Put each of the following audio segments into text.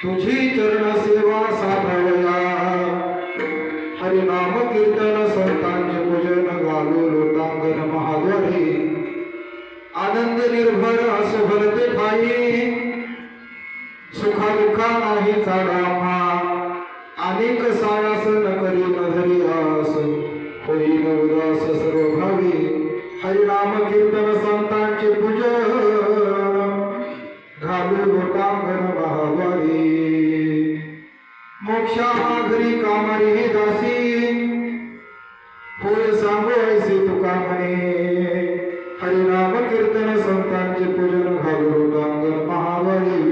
तुझी चरण सेवा साधवया हरिनाम कीर्तन संतांचे पूजन घालू लोटांगण महाद्वारी आनंद निर्भर असो भरते ठाई सुखा दुःखा नाही चाडामा अनेक सायास न करी न धरी आस होईन उदास सर्व भावी हरिनाम कीर्तन संतांचे पूजन घालू लोटांगण महाद्वारी मोक्षा घरी कामारी हे दासी होय सांगू ऐसे तुका म्हणे हरिनाम कीर्तन संतांचे पूजन घालू लोटांगण महाद्वारी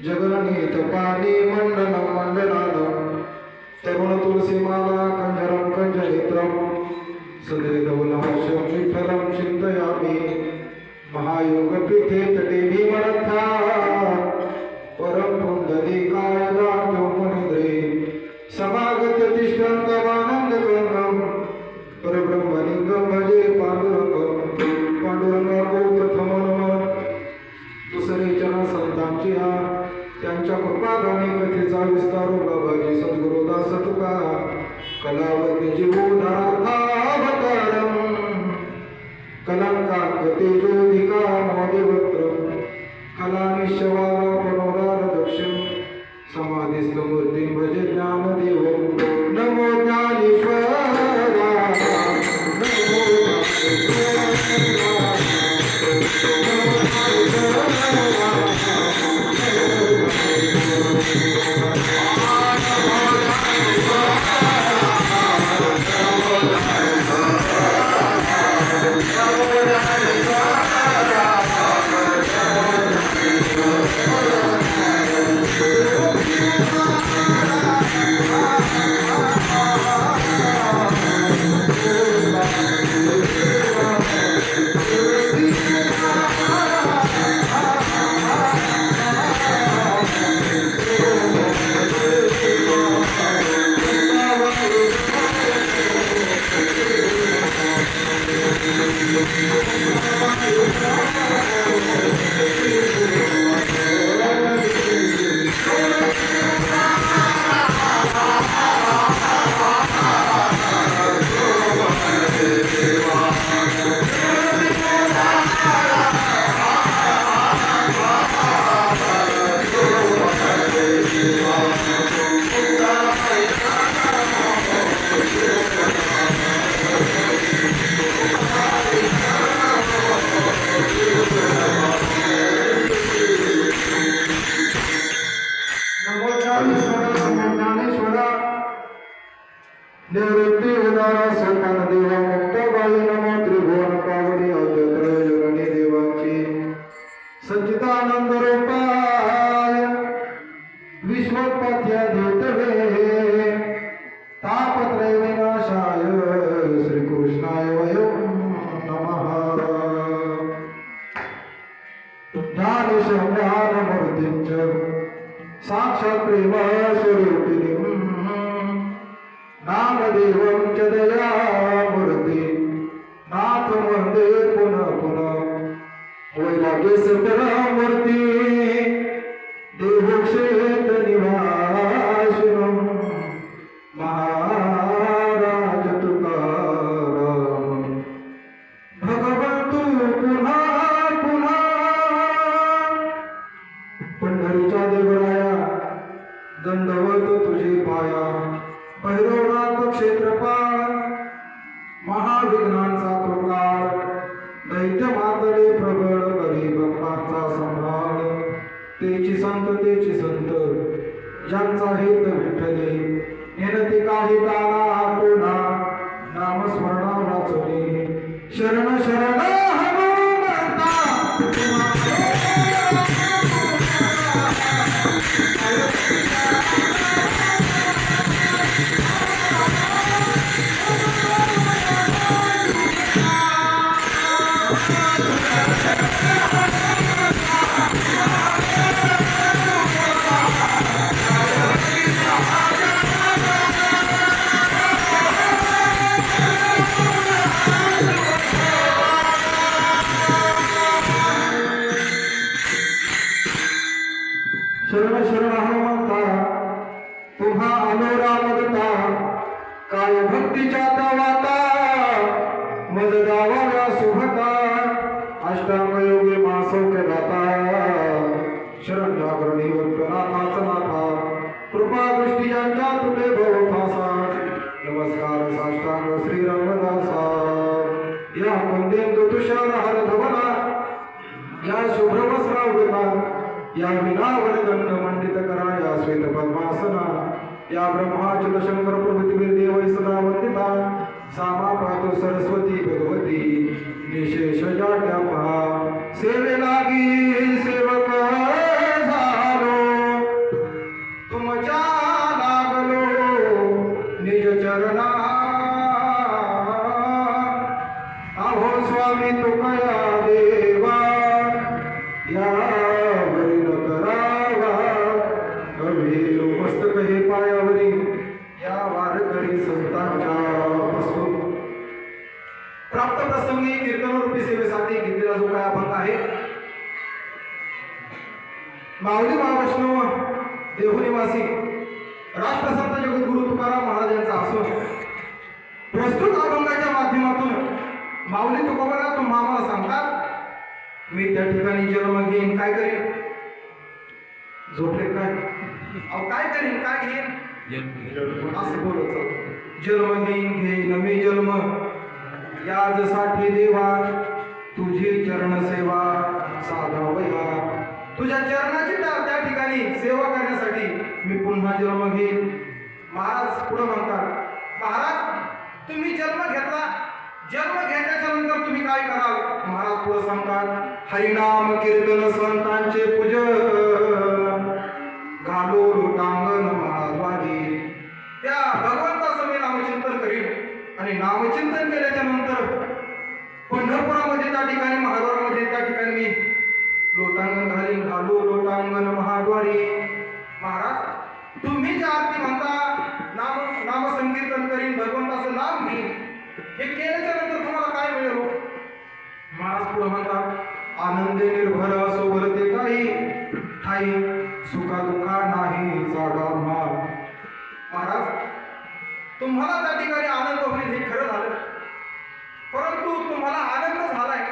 जगनीत पाणी मंडन मंडनादम तरुण तुलसी माला कंजरम कंजनेत्रम सदैवलहर्षं विठ्ठलं चिन्तयामि महायोग पीठे तटे भीमरथा परम पुंडलीकाय दातो मुनिद्रे समागत तिष्ठन्तमानन्द गंगम परब्रह्मलिंगम भजे पांडुरंगम पांडुरंगाको प्रथम नमः दुसरे चरण संतांची हा त्यांच्या कृपादाने कथेचा विस्तार बाबाजी सद्गुरुदास तुका कलावती जीवोदार्थावतारम कलंकांकते ज्योतिका मोदिवक्त्रम कलानिश्चवारा परोदार दक्षम समाधिस्थ मूर्ती भजे ज्ञानदेव नमो ज्ञानेश्वरा निवृत्ती उदारा संतान देवा मुक्त बाई नमो त्रिभुवन पावनी अद्वैत देवांची सच्चिदानंद रूपाय विश्वोत्पत्त्या देतवे तापत्रय विनाशाय श्रीकृष्णाय वयं नमः ज्ञानशब्दानमूर्तिञ्च साक्षात् प्रेम स्वरूपिणीं नामदेवं च दयामूर्ति नाथ वन्दे पुनः पुनः वैराग्य सतरामूर्ति देवक्षेत्र निवासिनं महाराज तुकाराम भगवंतु पुन्हा पुन्हा पंढरीच्या देवराया दंडवत तुझे पाया भैरवनाथ क्षेत्रपाल महाविघ्नांचा प्रकार दैत्य मातळे प्रबळ करी भक्तांचा संभाळ तेची संत ज्यांचा हेत विठ्ठले नेनती काही काला कोणा नामस्मरणा वाचले शरण शरण हनुमंता Hare साष्टांग योगी मासौख्य दाता शरण्याग्रणी वक्तनाथाच नाथा कृपा दृष्टी यांच्या तुटे भवथासा नमस्कार साष्टांग श्री रंगदासा या कुंदेंदु तुषार हर धवला या शुभ्र वस्त्रावृता या विनावर दंड मंडित करा या श्वेत पद्मासना या ब्रह्माच्युत शंकर प्रभृती देव सदा वंदिता सामा पातु सरस्वती भगवती निशेष जाट्या पहा सेवे लागी सेवक झालो तुमच्या लागलो निज चरणा अहो स्वामी तुकया देवा या वरी न करावा अवेलो मस्तक हे पायावरी या वारकरी संतांच्या पासून प्राप्त प्रसंगी कीर्तनरूपी सेवेसाठी घेतलेला जो काय अभंग आहे माऊली महावैष्णव देहुनिवासी राष्ट्रसंत जगद्गुरु तुकाराम महाराज यांचा असून प्रस्तुत अभंगाच्या माध्यमातून माऊली तुकोबरा तुम्हा आम्हाला सांगतात मी त्या ठिकाणी जन्म घेईन काय करेन झोपले काय अहो काय करीन काय घेईन असं बोलत जन्म घेईन मी जन्म याजसाठी देवा तुझी चरण सेवा साधावया तुझ्या चरणाची त्या ठिकाणी सेवा करण्यासाठी मी पुन्हा जन्म घेईन महाराज पुढे म्हणतात महाराज तुम्ही जन्म घेतला जन्म घेतल्याच्या नंतर तुम्ही काय कराल महाराज पुढे सांगतात हरिनाम कीर्तन संतांचे पूजन घालो लोटांगण महाद्वारी त्या भगवंताचं मी नामचिंतन करीन आणि नामचिंतन केल्याच्या नंतर पंढरपुरामध्ये त्या ठिकाणी महाद्वारामध्ये त्या ठिकाणी मी लोटांगण घालीन घालो लोटांगण महाद्वारी महाराज तुम्ही ज्या आरती म्हणता नामसंकीर्तन करीन भगवंताचं नाम घेईन हे केल्याच्या नंतर तुम्हाला काय मिळेल महाराज पुढे म्हणतात आनंदे निर्भर असो भरते काही ठाई सुखा दुःखा नाही जागा महाराज तुम्हाला त्या ठिकाणी आनंद होईल हे खरं झालं परंतु तुम्हाला आनंद झालाय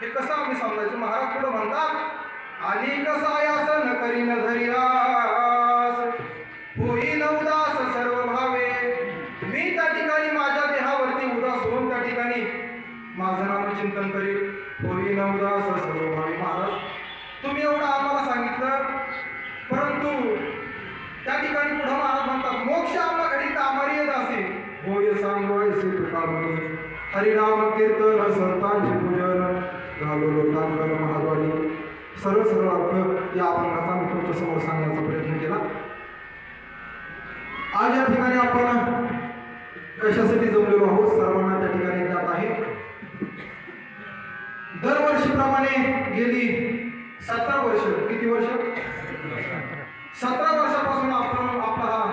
हे कसं आम्ही समजायचं महाराज पुढे म्हणतात आणि कसा यासन करीन धरियास होईल उदास सर्व भावे मी त्या ठिकाणी माझ्या देहावरती उदास होऊन त्या ठिकाणी माझं नाम चिंतन करील होईल उदास सर्व भावे महाराज तुम्ही एवढं आम्हाला सांगितलं परंतु त्या ठिकाणी पुढे महाराज म्हणतात मोक्ष आम्हा घडी कामारी येत असे होय सांगवायचे तुका म्हणे हरिनाम कीर्तन संतांचे पूजन घालो लोटांगण महाद्वारी सरळ सरळ अर्थ या अभंगाचा मी तुमच्या समोर सांगण्याचा प्रयत्न केला आज या ठिकाणी आपण कशासाठी जमलेलो आहोत सर्वांना त्या ठिकाणी ज्ञात आहे दरवर्षीप्रमाणे गेली 17 वर्ष किती वर्ष 17 वर्षापासून आपण आपला हा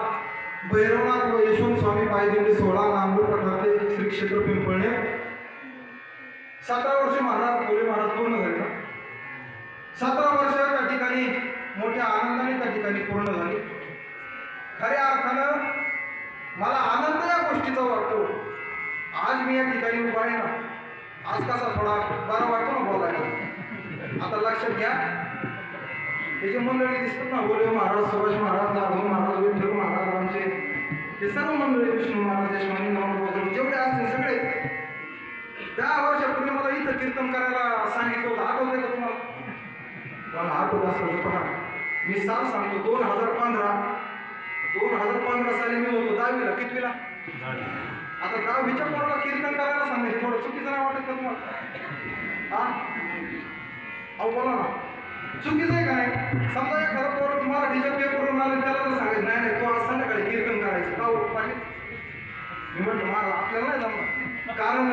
भैरवनाथ व यशवंत स्वामी पायदिंडी सोहळा नांदूर पठार ते श्री क्षेत्र पिंपळणे 17 वर्ष महाराज बोले महाराज पूर्ण झाले 17 वर्ष त्या ठिकाणी मोठ्या आनंदाने त्या ठिकाणी पूर्ण झाली खऱ्या अर्थानं मला आनंद या गोष्टीचा वाटतो आज मी या ठिकाणी उभा आहे ना आज कसा थोडा बरा वाटतो ना बोलायला आता लक्षात घ्या हे जे मंडळी दिसतात ना बोले महाराज सुभाष महाराज जाधव महाराज विठ्ठल महाराज आमचे हे सर्व मंडळी विष्णू महाराज यशमानी नवल जेवढे असतील सगळे 10 वर्षापूर्वी मला इथं कीर्तन करायला सांगितलं होतं आठवतंय का तुम्हाला मला आठवत असं पहा मी साल सांगतो 2015 साली मी होतो 10वीला कितवीला आता 10वीच्या पोराला कीर्तन करायला सांगितलं थोडं चुकीचं नाही वाटत का तुम्हाला हा अहो बोला ना चुकीचं आहे का नाही समजा एखादा पोर तुम्हाला टीचर पेपरून आले त्याला तर सांगायचं नाही नाही तू आज संध्याकाळी कीर्तन करायचं का पाहिजे मी म्हटलं महाराज आपल्याला नाही जमणार कारण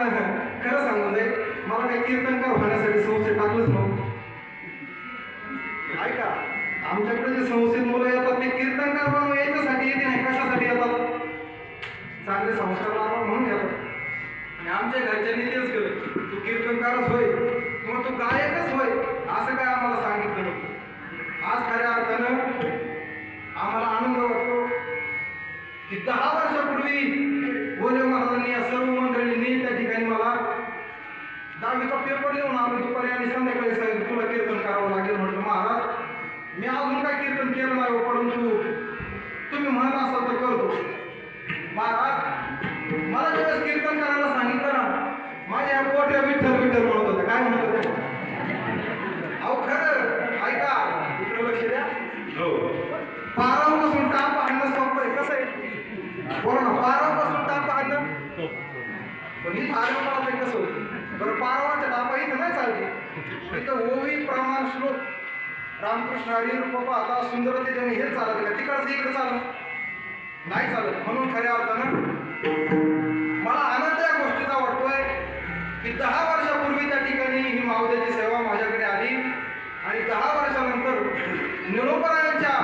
खरं सांगून जाईल मला काही कीर्तनकार होण्यासाठी संस्थेत टाकलंच नव्हतं ऐका आमच्याकडे जे संस्थेत मुलं येतात ते कीर्तनकार बनवून यायच्यासाठी येते नाही कशासाठी येतात चांगले संस्कार लावा म्हणून येतात आणि आमच्या घरच्यांनी तेच केलं तू कीर्तनकारच होय किंवा तू गायकच होय असं काय आम्हाला सांगितलं नव्हतं आज खऱ्या अर्थानं आम्हाला आनंद वाटतो की 10 वर्षापूर्वी बोले महाराजांनी या सर्व मंडळींनी त्या ठिकाणी मला 10वीचा पेपर लिहून आम्ही दुपारी आणि संध्याकाळी सांगितलं तुला कीर्तन करावं लागेल. म्हटलं महाराज मी अजून काय कीर्तन केलं नाही हो, परंतु तुम्ही म्हणत असाल तर करतो. महाराज मला ज्यावेळेस कीर्तन करायला सांगितलं ना, माझ्या पोट्या विठ्ठल विठ्ठल म्हणत होत्या. काय म्हणत होत्या? अहो खरं ऐका, इकडे लक्ष द्या. पारापासून टाप आणणं सोपं आहे. कसं आहे बोला ना, पारापासून टाप आणणं पण इथं आलं मला ते कसं होतं. बरं पारावाच्या टापा इथं नाही चालते, इथं ओवी प्रमाण श्लोक रामकृष्ण हरी रूप आता सुंदरते त्याने हेच चालत का तिकडचं इकडे चालत नाही चालत. म्हणून खऱ्या अर्थानं मला आनंद या गोष्टीचा वाटतोय की 10 वर्षापूर्वी त्या ठिकाणी ही मावद्याची सेवा माझ्याकडे आली आणि 10 वर्षानंतर निरोपरायांच्या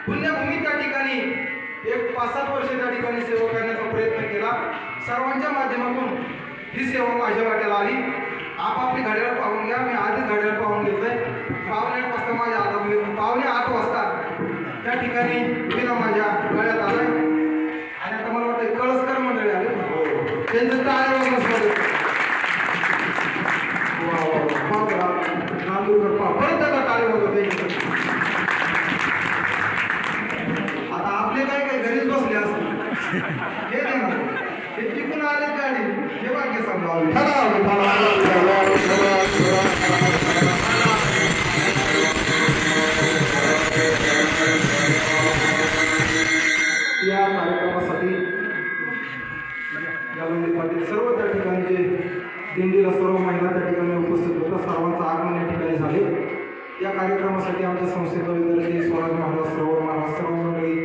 पुण्यभूमी त्या ठिकाणी एक 5-7 वर्ष त्या ठिकाणी सेवा करण्याचा प्रयत्न केला. सर्वांच्या माध्यमातून ही सेवा माझ्या वाट्याला आली. आपापली घड्याळ पाहून घ्या, मी आधीच घड्याळ पाहून घेतलंय. 8:15 वाजता माझ्या हातात, 8:15 वाजता त्या ठिकाणी विना माझ्या गळ्यात आलाय आणि आता मला वाटतं कळसकर मंडळी आले त्यांचं टाळे वगैरे परत त्याचा टाळे वगैरे. आता आपले काय काय घरीच बसले असते हे हे टिकून आले गाडी हे वाक्य समजावं. या कार्यक्रमासाठी या मंदिरातील सर्व त्या ठिकाणी जे दिंडीला सर्व महिला त्या ठिकाणी उपस्थित होत्या, सर्वांचं आगमन या ठिकाणी झाले. या कार्यक्रमासाठी आमच्या संस्थेचा विद्यार्थी स्वराज महाराज, श्रवण महाराज, सर्व मंडळी,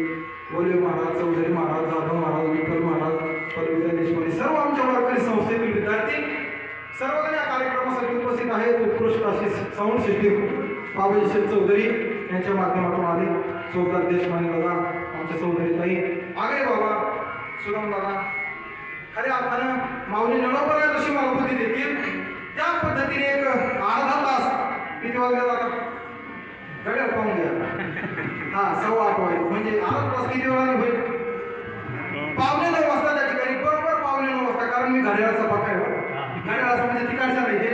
बोले महाराज, चौधरी महाराज, जाधव महाराज, विठ्ठल महाराज, पदवीधर देशपांडे, सर्व आमच्या वारकरी संस्थेतील विद्यार्थी सर्वजण या कार्यक्रमासाठी उपस्थित आहेत. उत्कृष्ट अशी साऊंड सिस्टीम बाबाजी शेठ चौधरी यांच्या माध्यमातून आले. चौधरी देशपांडे दादा, आमच्या चौधरी ताई, आगळे बाबा, सुदाम दादा, खऱ्या अर्थानं माऊली नळोपरा जशी मला बुद्धी देतील त्या पद्धतीने एक अर्धा तास किती वाजले जातात घड्याळ पाहून घ्या. 8:15 वाजले म्हणजे अर्धा तास किती वेळाने होईल? 8:45 वाजता त्या ठिकाणी, बरोबर 8:45 वाजता. कारण मी घड्याळाचा पाका आहे. घड्याळाचा म्हणजे तिकडचा नाही, हे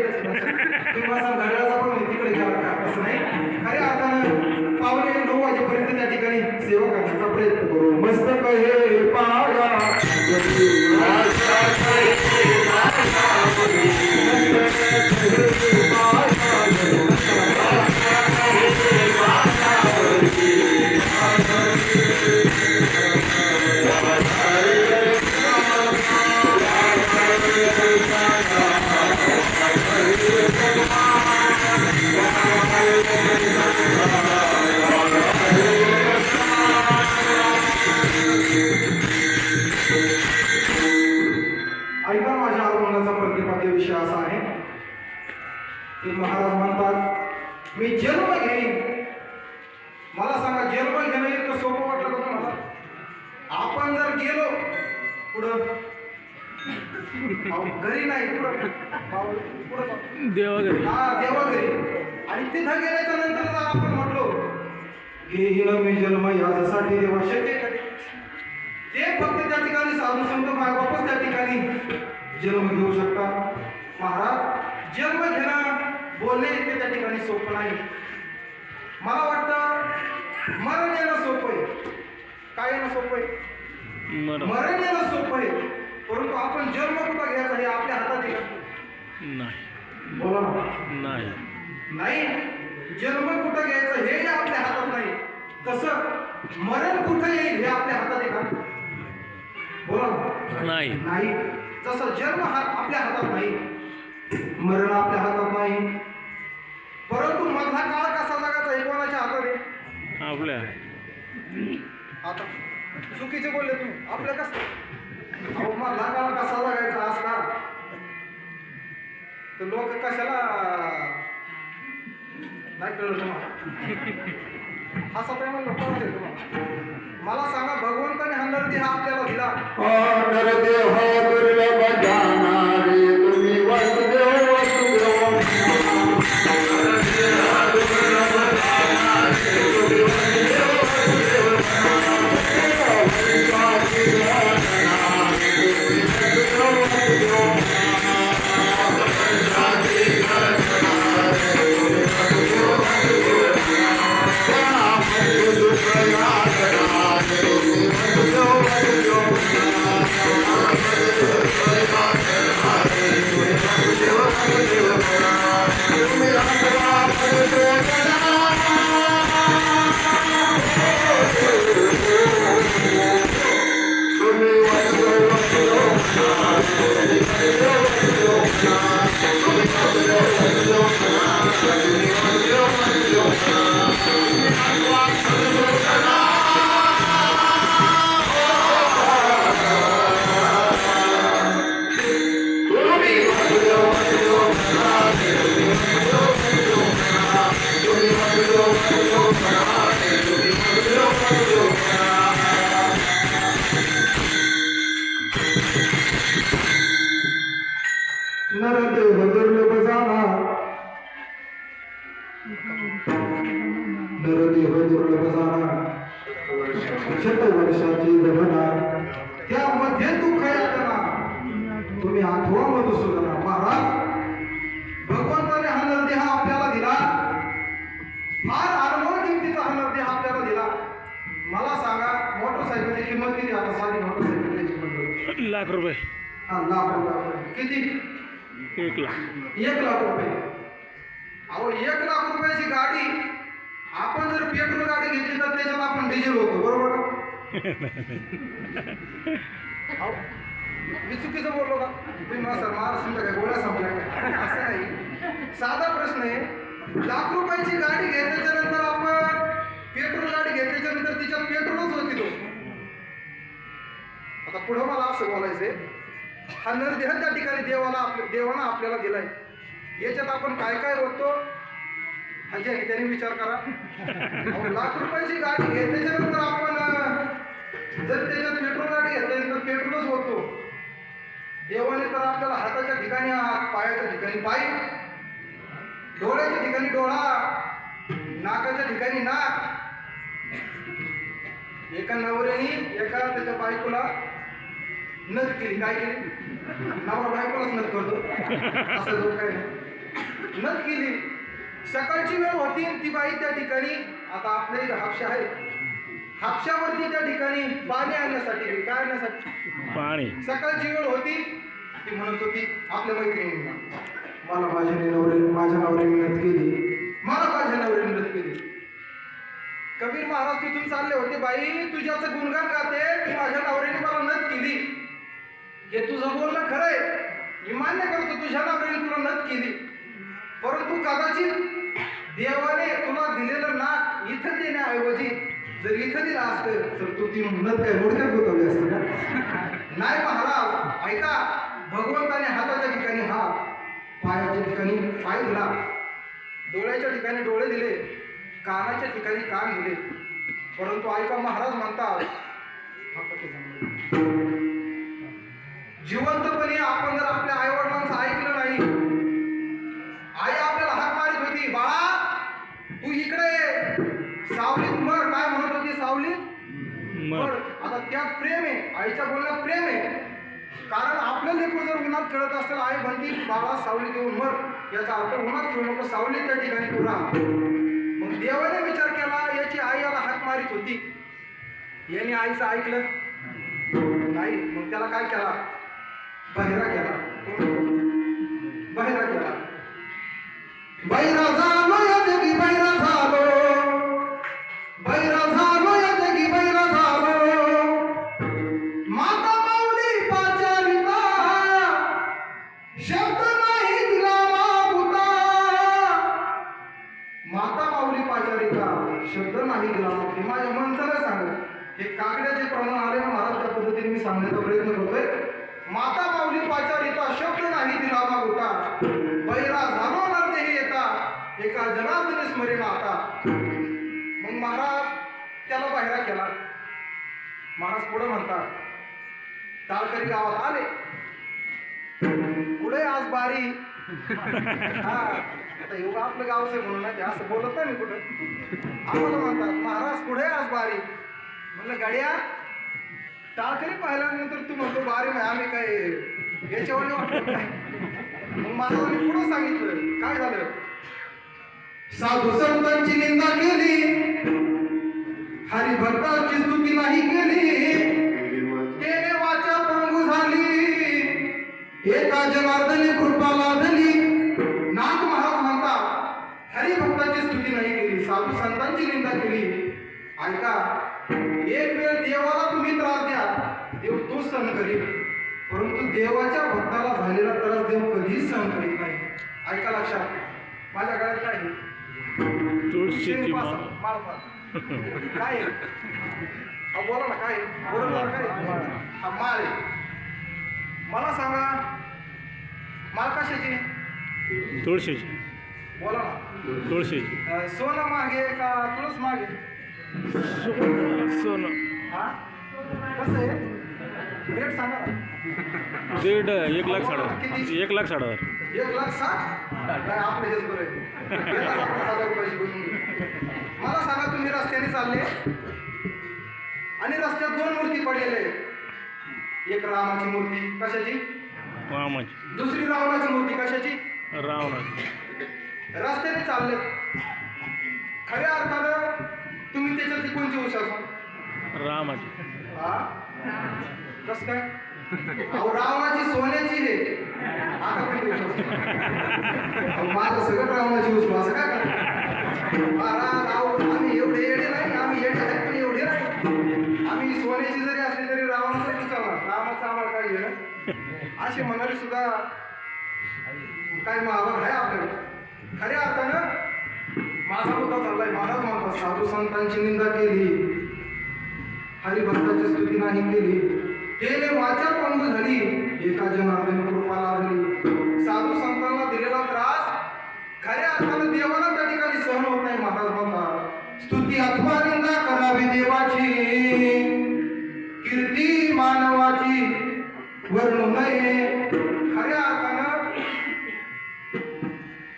तुम्ही बसा घड्याळाचा पण म्हणजे तिकडे गेला का असं नाही. खऱ्या अर्थानं 8:45 वाजेपर्यंत त्या ठिकाणी सेवा करण्याचा प्रयत्न करू. मस्तक हे पाया ऐका, माझ्या अवगुणाचा प्रतिपाद्य विषय असा आहे की महाराज म्हणतात मी जन्म घेईन. मला सांगा, जन्म घेणं इतकं सोपं वाटलं का तुम्हाला? आपण जर गेलो पुढं घरी नाही पुढं देवाघरी, देवाघरी, आणि तिथं गेल्याच्या नंतर जर आपण म्हटलो घेईन मी जन्म यासाठी देवा शक्य करेल. ते फक्त त्या ठिकाणी साधू संत मायबापच त्या ठिकाणी जन्म घेऊ शकतात. महाराज जन्म घेणं बोलणे इतके त्या ठिकाणी सोपं नाही. मला वाटतं मरण येणं सोपं आहे. काय येणं सोपं आहे? मरण येणं सोपं आहे, परंतु आपण जन्म कुठं घ्यायचा हे आपल्या हातात आहे नाही. बोला नाही, नाही. जन्म कुठं घ्यायचं हे आपल्या हातात नाही. तसं मरण कुठं येईल हे आपल्या हातात आहे का? बोला नाही, नाही. जसं जन्म आपल्या हातात नाही, मरण आपल्या हातात नाही, परंतु मधला काळ कसा जगायचा हे कोणाच्या हातात आहे? आपल्या. आता चुकीचे बोलले तुम्ही. आपल्या कसं अहो मधला काळ कसा जगायचा असणार तर लोक कशाला नाही कळलं तुम्हाला? असं काय म्हणलं कळते तुम्हाला? मला सांगा, भगवंताने हा नरदेह आपल्याला दिला. नरदेह दुर्लभ जाणारे तुम्ही वासुदेव वासुदेव. नरदेव दुर्लभ झाला, नरदेव दुर्लभ झाला, शतवर्षाची गणना त्यामध्ये दुःख यातना तुम्ही आठवा मधुसूदना. महाराज, भगवंताने हा नरदेह आपल्याला दिला, फार अनमोल किमतीचा हा नरदेह आपल्याला दिला. मला सांगा, मोटरसायकलची किंमत किती? आता साधी मोटरसायकलची किंमत ₹1,00,000. हा, लाख किती? 1,00,000. 1,00,000 रुपये. अहो, 1,00,000 रुपयाची गाडी आपण जर पेट्रोल गाडी घेतली तर त्याच्यात आपण डिझेल होतो, बरोबर? अहो, मी चुकीचं बोललो का? तुम्ही महाराष्ट्र काय गोळ्या संपल्या काय? असं नाही, साधा प्रश्न आहे. ₹1,00,000 गाडी घेतल्याच्या नंतर आपण पेट्रोल गाडी घेतल्याच्या नंतर तिच्यात पेट्रोलच होती तो. आता पुढं मला असं बोलायचंय, हा नरदेह त्या ठिकाणी देवानं आपल्याला दिलाय. याच्यात आपण काय काय होतो म्हणजे त्याने विचार करा. ₹1,00,000 गाडी घेतल्याच्या नंतर आपण जर त्याच्यात पेट्रोल गाडी घेतल्यानंतर पेट्रोलच होतो. देवाने तर आपल्याला हाताच्या ठिकाणी हात, पायाच्या ठिकाणी पाय, डोळ्याच्या ठिकाणी डोळा, नाकाच्या ठिकाणी नाक. एका नवऱ्याने एका त्याच्या बायकोला नथ केली. काय केली? नवरा बायकोलाच नथ करतो असं जो काय नथ केली. सकाळची वेळ होती, ती बाई त्या ठिकाणी, आता आपल्या इथं हापशा आहे, हापशावरती त्या ठिकाणी पाणी आणण्यासाठी गेली. काय आणण्यासाठी? पाणी. सकाळची वेळ होती, ती म्हणत होती आपल्या मैत्रिणींना, मला माझ्या नवऱ्याने नथ केली, मला माझ्या नवऱ्याने नथ केली. कबीर महाराज तिथून चालले होते, बाई तुझ्याचं गुणगान गाते की माझ्या नवऱ्याने मला नथ केली. हे तुझं बोलणं खरंय, मी मान्य करतो तुझ्या नवऱ्याने तुला नथ केली, परंतु कदाचित देवाने तुला दिलेलं नाक इथं देण्याऐवजी जर इथं दिलं असतं तर तू ती नथ काय मोठ्यात गुतवली असतं का? नाही महाराज, ऐका, भगवंताने हाताच्या ठिकाणी हात, पायाच्या ठिकाणी पाय दिला, डोळ्याच्या ठिकाणी डोळे दिले, कानाच्या ठिकाणी कान दिले. परंतु ऐका, महाराज म्हणतात, जिवंतपणे आपण जर आपल्या आई वडिलांचं ऐकलं नाही, आई आपल्याला हाक मारित होती, बाळा तू इकडे ये, सावलीत मर. काय म्हणत होती? सावलीत मर. आता त्यात प्रेम आहे, आईच्या बोलण्यात प्रेम आहे. कारण आपलं लेकरू जर उन्हात खेळत असेल, आई म्हणती बाळा सावलीत येऊन मर, याचा अर्थ उन्हात खेळू नको, सावलीत त्या ठिकाणी तू राहा. मग देवाने विचार केला, याची आई याला हाक मारित होती, याने आईचं ऐकलं नाही. मग त्याला काय केला? बहिरा केला. बहिरा केला. बहिरा झालो या जगी, बहिरा झालो, बहिरा झालो या जगी, बहिरा झालो. माता माऊली पाचारिता, शब्द नाही दिला मागुता. माता माऊली पाचारिता, शब्द नाही दिला मागुता. माझ्या मनसाला सांग, हे काकड्याचे प्रमाण आले ना महाराज, त्या पद्धतीने मी सांगण्याचा प्रयत्न करतोय. माता माऊली पाचारिता, शब्द नाही दिला मागुता. बहिरा झालो नरदेह येता, एका जनार्दनी स्मरेन आता. मग महाराज त्याला बहिरा केला. महाराज पुढे म्हणतात, टाळकरी गावात आले, पुढे आज बारी. हा, आता एवढं आपलं गावचं म्हणून नाही, असं बोलत नाही मी कुठं. आम्हाला म्हणतात, महाराज पुढे आज बारी. म्हणलं गाड्या, टाळकरी पाहिल्यानंतर तू म्हणतो बारी, आम्ही काय याच्यावर वाटत नाही. मग महाराजांनी पुढं सांगितलं, काय झालं? साधू संतांची निंदा केली, हरिभक्ताची स्तुती नाही केली, त्याने वाचा पंगू झाली, एका जनार्दनी कृपा लादली. नाथ महाराज म्हणतात, हरिभक्ताची साधू संतांची निंदा केली. ऐका, एक वेळ देवाला तुम्ही त्रास द्या, देव तोच सहन करील, परंतु देवाच्या भक्ताला झालेला त्रास देव कधीच सहन करीत नाही. ऐका लक्षात. माझ्या गळ्यात काय आहे? तुळशीची माळ. माळ. काय आहे? बोला ना, काय आहे? बरोबर काय आहे? हा माळ आहे. मला सांगा, माळ कशाची? तुळशीची. बोला ना. तुळशीची. सोनं मागे का तुळस मागे? सोनं. हा, कसं आहे रेट सांगा ना. 1,60,000. 1,60,000. 1,60,000? काय आपले हेच बरं आहे. यालाच आपण 1,000 रुपयाची बोलून घेऊ. मला सांगा, तुम्ही रस्त्याने चालले आणि रस्त्यात 2 मूर्ती पडलेल्या आहेत. एक रामाची मूर्ती, कशाची? रामाची. दुसरी रावणाची मूर्ती, कशाची? रावणाची. रस्त्याने चालले, खऱ्या अर्थानं तुम्ही त्याच्यातली कोणती उशासा? रामाची. हा, कसं काय? अहो, रावणाची सोन्याची आहे. आता कोणती उशासा? माझं सगळं रावणाची उचलू, असं काय राव? आम्ही एवढे येडे नाही, आम्ही येडे आहेत पण एवढे नाही. आम्ही सोन्याची जरी असली तरी रावणाचाच विचारणार, रामाचं आम्हाला काय घेणं? असे म्हणाले सुद्धा काय महाभाग आहे आपल्याला. खऱ्या अर्थानं माझा मुद्दा चाललाय. महाराज म्हणतात, साधू संतांची निंदा केली, हरिभक्ताची स्तुती नाही केली, केले वाचा पंगू झाली, एका जनार्दन कृपा लाभली. साधू संतांना दिलेला त्रास खऱ्या अर्थानं देवाला त्या ठिकाणी सहन होत नाही. महाराज म्हणतात, स्तुती अथवा निंदा करावी देवाची, कीर्ती मानवाची वर्णू नये. खऱ्या अर्थानं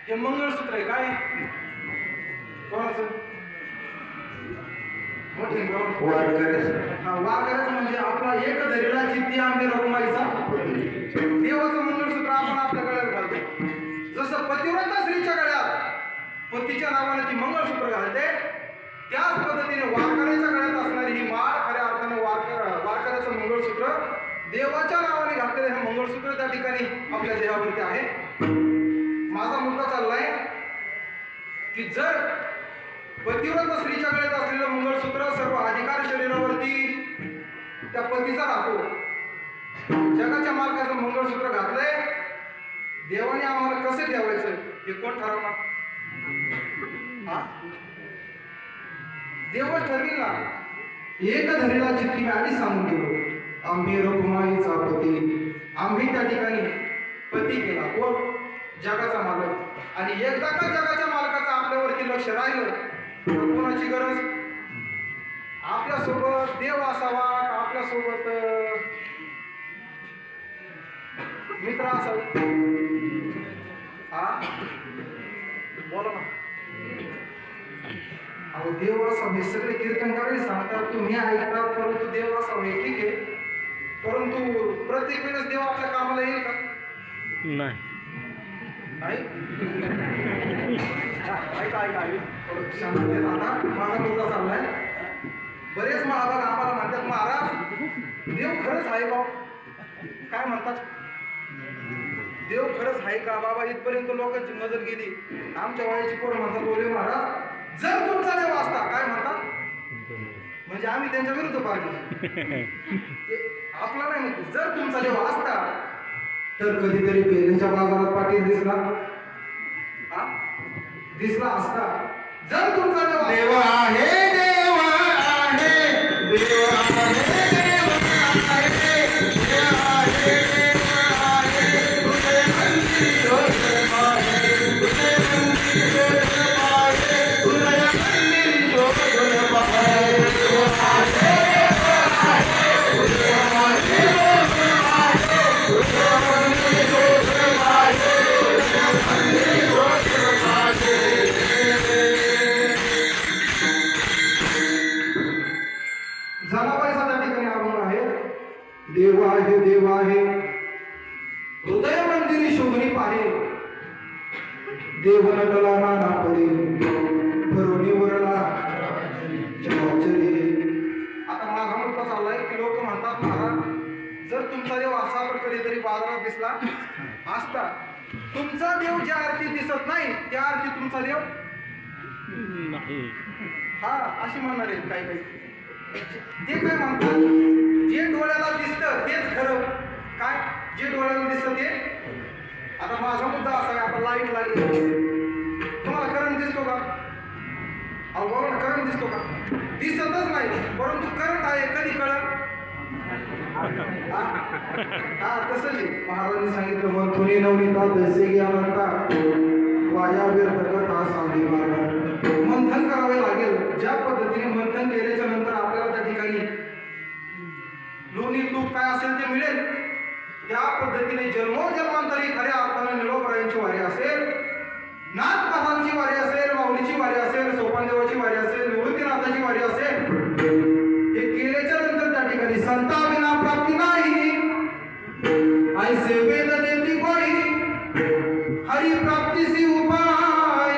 हे मंगळसूत्र आहे. काय कोणाचं? मोठे वारकऱ्याचं म्हणजे आपला एक धरीला चित्ती आंबे रघुमाईचा देवाचं मंगळसूत्र आपण आपल्या गळ्यात घालतो. जसं पतिव्रता स्त्रीच्या गळ्यात पतीच्या नावाने ती मंगळसूत्र घालते, त्याच पद्धतीने वारकऱ्याच्या गळ्यात असणारी ही माळ खऱ्या अर्थाने वारकऱ्याचं मंगळसूत्र, देवाच्या नावाने घातलेलं हे मंगळसूत्र त्या ठिकाणी आपल्या देहावरती आहे. माझा मुद्दा चाललाय की जर पतिव्रत स्त्रीच्या गळ्यात असलेलं मंगळसूत्र सर्व अधिकार शरीरावरती त्या पतीचा राहतो, जगाच्या मालकाचं मंगळसूत्र घातलंय, देवाने आम्हाला कसं ठेवायचं हे कोण ठरवणार? हा, देवच ठरविल ना. एक धरीला चित्ती मी आधी सांगून गेलो, आम्ही रघुमाईचा पती. आम्ही त्या ठिकाणी पती केला, कोण? जगाचा मालक. आणि एकदा का जगाच्या मालकाचं आपल्यावरती लक्ष राहिलं तर कोणाची गरज? आपल्यासोबत देव असावा का आपल्यासोबत मित्र असावा? हा, बोला ना. अहो, देव असावा हे सगळे कीर्तनकारी सांगतात, तुम्ही ऐकतात, परंतु देव असावा हे ठीक आहे, परंतु प्रत्येक वेळेस देव आपल्या कामाला येईल का? नाही. ऐका शांततेत. आता माझा मुद्दा चाललाय. बरेच महाभाग आम्हाला म्हणतात, महाराज देव खरंच आहे का? काय म्हणतात? देव खरंच आहे का बाबा? इथपर्यंत लोकांची नजर गेली. आमच्या वयाची पोरं म्हणतात, बोले महाराज जर तुमचा देव असता, काय म्हणतात, म्हणजे आम्ही त्यांच्या विरुद्ध पाहिजे. आपला नाही म्हणतो, जर तुमचा देव असता तर कधीतरी पेरणीच्या बाजारात पाटील दिसला असता. जर तुमचा देव आहे, देव आहे, देव आहे, देव आहे, देव आहे, देव आहे, तुझे मंदिर शोधन पाहे, तुझे मंदिर शोधन पाहे, तुझे मंदिर शोधन पाहे, देव आहे, देव आहे, तुझे मंदिर शोधन पाहे, तुझे मंदिर शोधन पाहे, तुझे मंदिर शोधन पाहे. जनाबाईचा त्या ठिकाणी अभंग आहे. देव आहे, देव आहे, हृदय मंदिरी शोधनी पाहे, देव नटला नाना पडे, भरोनी वरला चराचरे. आता माझा मुद्दा चाललाय की लोक म्हणतात, महाराज जर तुमचा देव असा पण कधीतरी बाजारात दिसला असता, तुमचा देव ज्या अर्थी दिसत नाही त्या अर्थी तुमचा देव नाही. हा अशी म्हणणार आहेत काही काही. ते काय म्हणतात, जे डोळ्याला दिसतं तेच खरं. काय जे डोळ्याला दिसतं ते. आता माझा मुद्दा असा आहे, आता लाईट लागली, तुम्हाला करंट दिसतो का? अहो बोला ना, करंट दिसतो का? दिसतच नाही, परंतु करंट आहे कधी कळत? हा तसंच आहे. महाराजांनी सांगितलं, मंथुनी नवनीता तैसे ज्ञानता वाया व्यर्थ करता सांगी मार्गा. मंथन करावे लागेल. ज्या पद्धतीने मंथन केल्याच्या नंतर आपल्याला त्या ठिकाणी लोणी तूप काय असेल ते मिळेल, त्या पद्धतीने जन्मोजन्मांतरी खऱ्या अर्थाने निळोबरायांची वारी असेल, नाथपासांची वारी असेल, माऊलीची वारी असेल, सोपानदेवाची वारी असेल, निवृत्तीनाथाची वारी असेल, हे केल्याच्या नंतर त्या ठिकाणी संताविना प्राप्ती नाही. ऐसे वेद देती गोडी हरी प्राप्तीसी उपाय,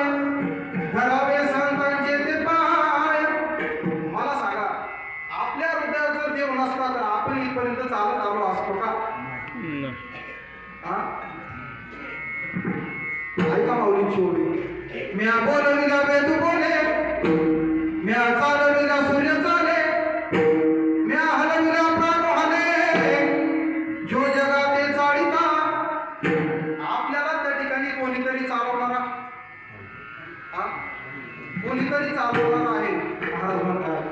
धरावे संतांचे ते पाय. मला सांगा, आपल्या हृदयात जर देव नसता तर आपण इथपर्यंत चालत आलो असतो का? नाही. ऐका माऊलीची ओळी, म्या बोलविला वेद बोले, म्या चालविला सूर्य चाले, म्या हलविला प्राण हले, जो जगाते चाळीता. आपल्याला त्या ठिकाणी कोणीतरी चालवणारा, कोणीतरी चालवणारा आहे. महाराज म्हणतात,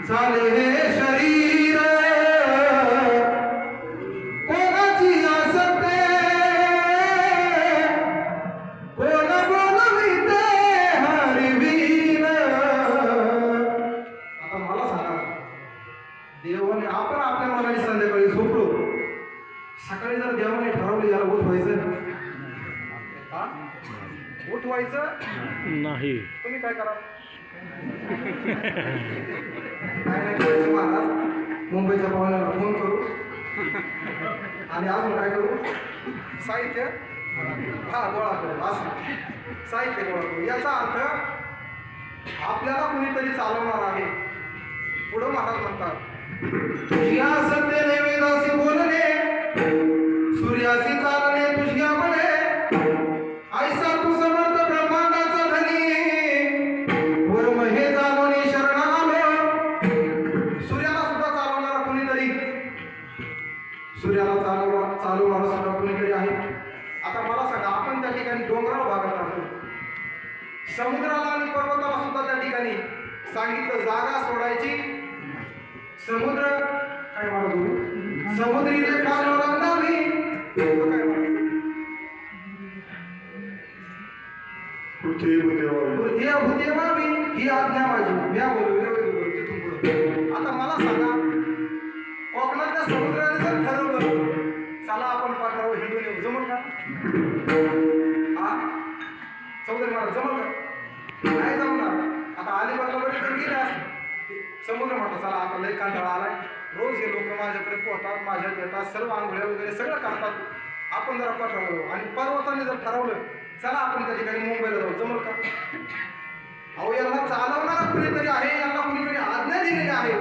चाले हे शरीर कोणाची असते, कोण बोलविते हरिवीर. आता मला सांगा, देवाने आपण आपल्या मनाने संध्याकाळी झोपलो, सकाळी जर देवाने ठरवलं याला उठवायचं, उठवायचं नाही. तुम्ही काय करा? काय नाही करायचं महाराज, मुंबईच्या पाहुण्याला फोन करू आणि अजून काय करू, साहित्य गोळा करू, असं साहित्य गोळा करू. याचा अर्थ आपल्याला कुणीतरी चालवणार आहे. पुढं महाराज म्हणतात, तुझ्या सत्तेने वेदासी बोलणे, सूर्यासी चालणे तुझ्या म्हणे, ऐसा तू समर्थ ब्रह्मांडाचा धनी, वर्म हे जाणून शरण आलो. सूर्याला सुद्धा चालवणारा कुणीतरी, सूर्याला चालवणारा सुद्धा कुणीतरी आहे. आता मला सांगा, आपण त्या ठिकाणी डोंगराळ भागात राहतो, समुद्राला आणि पर्वताला सुद्धा त्या ठिकाणी सांगितलं जागा सोडायची. समुद्र काय म्हणतो, समुद्री रेखा ओलांडावी, काय म्हणतो, पृथ्वी व्हावी ही आज्ञा माझी, म्या बोलू. आता मला सांगा, कोकणातल्या समुद्राने जर ठरवलं चला आपण पाठरावं हिंदू येऊ, जमल का? चौधरी महाराज जमल का? नाही जमणार. आता अलिबागला वगैरे जर गेले असते, समुद्र म्हटलं चला आता लय कंटाळा आलाय, रोज हे लोक माझ्याकडे पोहतात, माझ्यात येतात, सर्व आंघोळ्या वगैरे सगळं करतात, आपण जरा पाठरावं. आणि पर्वताने जर ठरवलं चला आपण त्या ठिकाणी मुंबईला जाऊ, जमल का? अहो यांना चालवणारा कुणीतरी आहे, यांना कुणीतरी आज्ञा दिलेली आहे,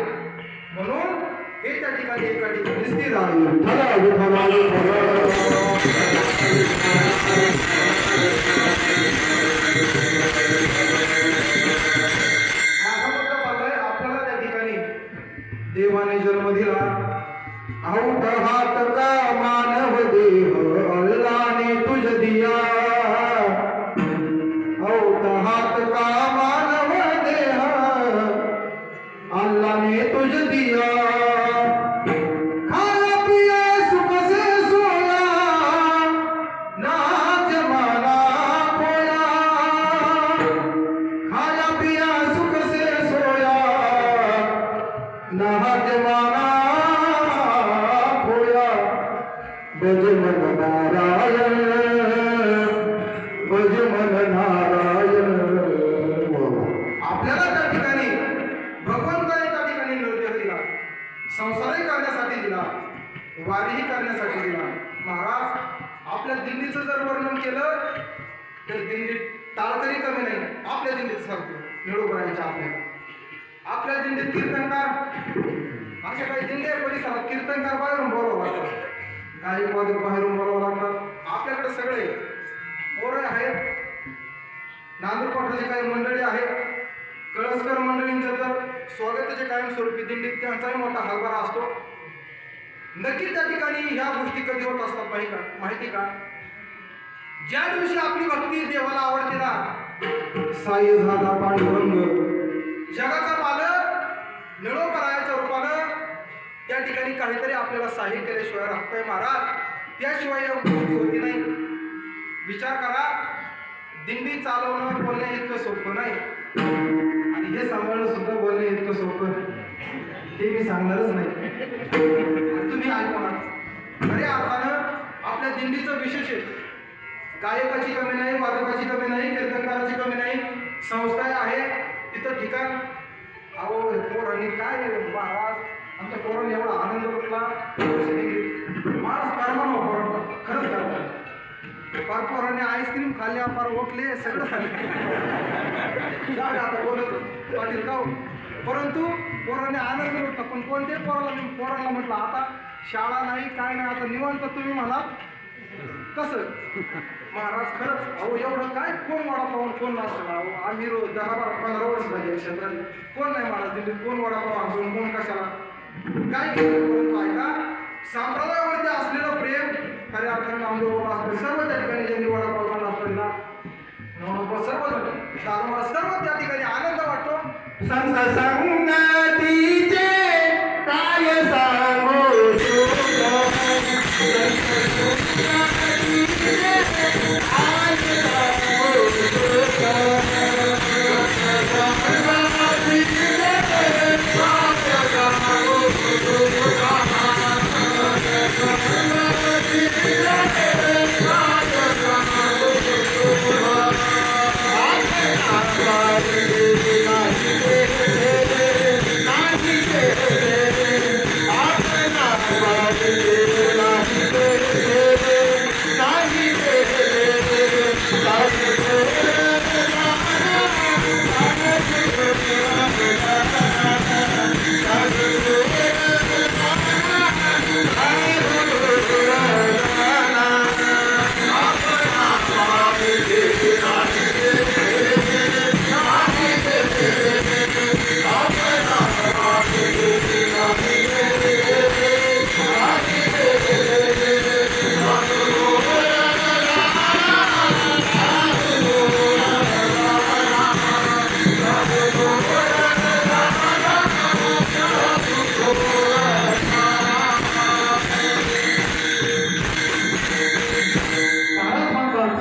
म्हणून हे त्या ठिकाणी एका ठिकाणी स्थिर आहे. माझा मुद्दा चाललाय, आपल्याला त्या ठिकाणी देवाने जन्म दिला. औट हात का मानव देह अल्लाने तुझ दिया, औट हात का मानव देह अल्लाह ने तुझ दिया, खाया पिया सुख से सोया, ना जमाना खोया, खाया पिया सुख से सोया, ना जमाना खोया, भज मन नारायण, भज मन नारायण. आपल्याला त्या ठिकाणी भगवंताने त्या ठिकाणी नृत्य दिला, संसारही करण्यासाठी दिला, वारीही करण्यासाठी दिला. महाराज आपल्या दिंडीचं जर वर्णन केलं तर दिंडीत टाळकरी कमी नाही, आपल्या दिंडीत सांगतो निळोबरायांच्या आपल्या दिंडीत कीर्तनकार, अशा काही दिंड्या परिसरात कीर्तनकार बाहेरून बोलावं लागतात, काही वादक बाहेरून बोलावं लागतात. आपल्याकडे सगळे पोरं आहेत, नांदूर पठाराची काही मंडळी आहे, कळसकर मंडळींचं तर स्वागताचे कायमस्वरूपी दिंडीत त्यांचाही मोठा हलबारा असतो. नक्की त्या ठिकाणी ह्या गोष्टी कधी होत असतात माहिती का? ज्या दिवशी आपली भक्ती देवाला आवडते ना, साई झाला पांडुरंग जगाचा मालक निळोपरायाच्या रूपानं त्या ठिकाणी काहीतरी आपल्याला सहाय्य केल्याशिवाय राहतोय महाराज, त्याशिवाय या गोष्टी होती नाही. विचार करा, दिंडी चालवणं बोलणे इतकं सोपं नाही आणि हे सांभाळणं सुद्धा बोलणे इतकं सोपं ते मी सांगणारच नाही. तुम्ही ऐका, खऱ्या अर्थानं आपल्या दिंडीचं विशेष आहे. गायकाची कमी नाही, वादकाची कमी नाही, कीर्तनकाराची कमी नाही, संस्था आहे तिथं ठिकाण. अहो पोरांनी काय महाराज, आमच्या पोरांनी एवढा आनंद लुटला महाराज, कर्मा पोरांना खरंच करतात. फार पोरांनी आईस्क्रीम खाल्ल्या, फार ओकले, सगळं खाल्ले. आता बोलत पाटील का, परंतु पोरांनी आनंद लुटला. पण कोणत्याही पोरांना म्हटलं आता शाळा नाही काय नाही, आता निवांत तुम्ही म्हणा कसं महाराज. खरंच अहो एवढं काय कोण वडापाव कोण नाश्ता, अहो आम्ही रोज 10-15 वर्ष झाली क्षेत्रात, कोण नाही महाराज दिल्लीत कोण वडापाव आणून कोण कशाला काय केलं. परंतु ऐका, संप्रदायावरती असलेलं प्रेम खऱ्या अर्थाने नामदेव बाबा असतील. सर्व त्या ठिकाणी ज्यांनी वडापाव खाल्ला असतील ना, सर्व त्या ठिकाणी आनंद वाटतो.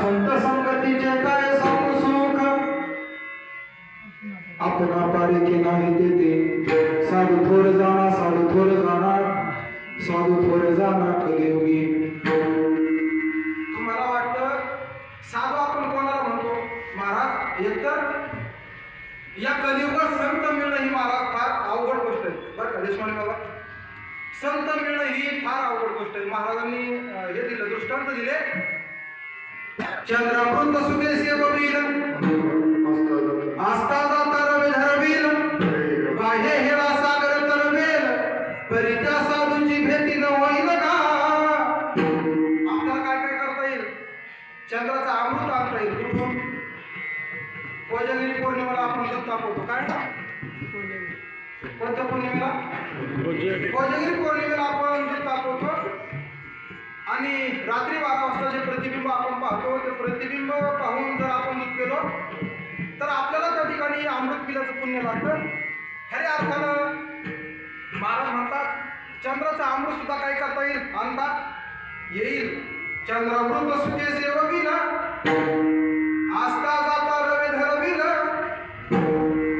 संत संगतीचे काय सांगू अपना पारे के नाही देते साधू थोर जाना, साधू थोर जाना, साधू थोर जाना कलियुगी. तुम्हाला वाटतं साधू आपण कोणाला म्हणतो महाराज? एकतर या कलियुगात संत मिळणं ही महाराज फार अवघड गोष्ट आहे बरं का देशपांडे बाबा. संत मिळणं ही फार अवघड गोष्ट आहे. महाराजांनी हे दिलं, दृष्टांत दिले. चंद्रामृत सुखे सेववील आस्था जाता रवे धरवील, बाह्य हेरा सागर तरवेल, परी त्या साधूंची भेटी न होईल का. आपल्याला काय काय करता येईल? चंद्राचं अमृत आणता येईल. कुठून? कोजागिरी पौर्णिमेला आपण दूध तापवतो. काय ना कोणत्या पौर्णिमेला? कोजागिरी पौर्णिमेला आपण दूध तापवतो आणि रात्री 12 वाजता जे प्रतिबिंब आपण पाहतो ते प्रतिबिंब पाहून जर आपण दूध पिलो तर आपल्याला त्या ठिकाणी अमृत पिल्याचं पुण्य लागतं. खऱ्या अर्थानं महाराज म्हणतात चंद्राचं अमृत सुद्धा काय करता येईल? आणता येईल. चंद्रामृत सुखे सेववील आस्था जाता रवे धरवील,